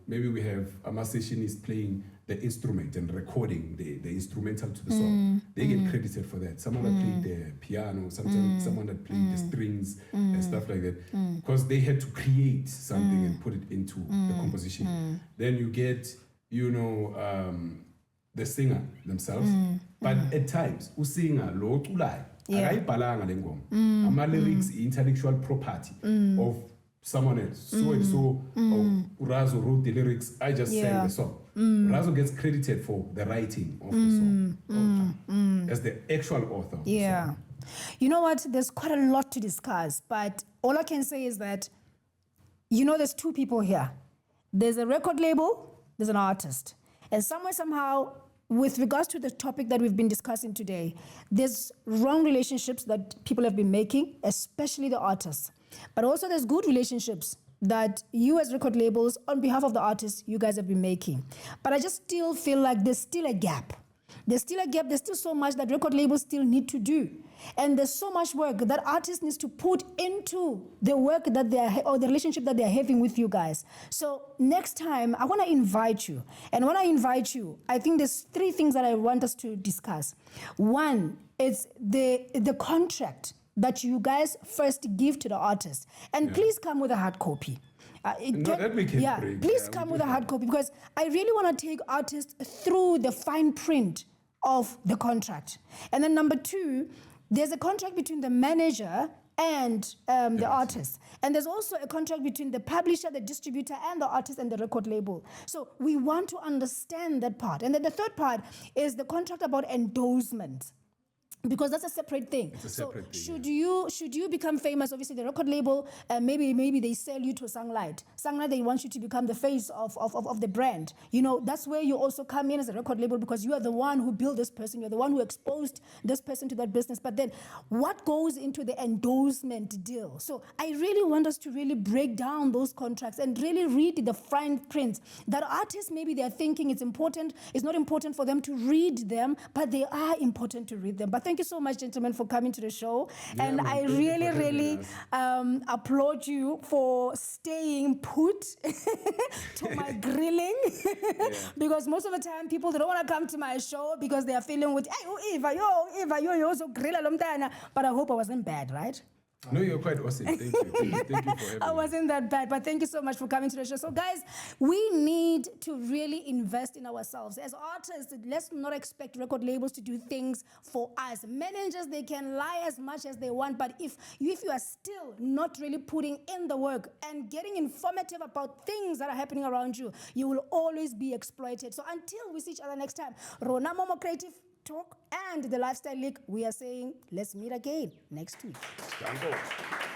Speaker 2: maybe we have a musicianist playing the instrument and recording the instrumental to the song. They get credited for that. Someone that played the piano, sometimes someone that played the strings and stuff like that, because they had to create something and put it into the composition. Then you get, the singer themselves, but at times usinger lo culay akayibhalanga le ngoma, ama lyrics intellectual property of someone else. So and so Razo wrote the lyrics, I just sang the song. Razo gets credited for the writing of the song as the actual author of the song.
Speaker 1: You know what, there's quite a lot to discuss, but all I can say is that there's two people here. There's a record label, there's an artist. And somehow, with regards to the topic that we've been discussing today, there's wrong relationships that people have been making, especially the artists. But also there's good relationships that you as record labels, on behalf of the artists, you guys have been making. But I just still feel like there's still a gap. There's still so much that record labels still need to do. And there's so much work that artists need to put into the work that they are, or the relationship that they're having with you guys. So next time, I want to invite you. And when I invite you, I think there's three things that I want us to discuss. One is the contract that you guys first give to the artist. And please come with a hard copy. Please come with a hard copy, because I really want to take artists through the fine print of the contract. And then number two, there's a contract between the manager and the artist. And there's also a contract between the publisher, the distributor, and the artist and the record label. So we want to understand that part. And then the third part is the contract about endorsement. Because that's a separate thing.
Speaker 2: It's a separate thing.
Speaker 1: Should you become famous? Obviously, the record label, maybe they sell you to Sunlight. Sunlight, they want you to become the face of the brand. You know, that's where you also come in as a record label, because you are the one who built this person. You're the one who exposed this person to that business. But then, what goes into the endorsement deal? So I really want us to really break down those contracts and really read the fine print. That artists, maybe they're thinking it's important. It's not important for them to read them, but they are important to read them. But thank you so much, gentlemen, for coming to the show.
Speaker 2: Yeah,
Speaker 1: and I really applaud you for staying put to my grilling. Because most of the time, people, they don't want to come to my show because they are feeling with, hey, Eva, you also grill a long time. But I hope I wasn't bad, right?
Speaker 2: No, you're quite awesome. Thank you. Thank you for having me.
Speaker 1: I wasn't that bad, but thank you so much for coming to the show. So, guys, we need to really invest in ourselves. As artists, let's not expect record labels to do things for us. Managers, they can lie as much as they want, but if you are still not really putting in the work and getting informative about things that are happening around you, you will always be exploited. So until we see each other next time, Rona Momo Creative Talk and the Lifestyle League, we are saying let's meet again next week.
Speaker 2: Danke.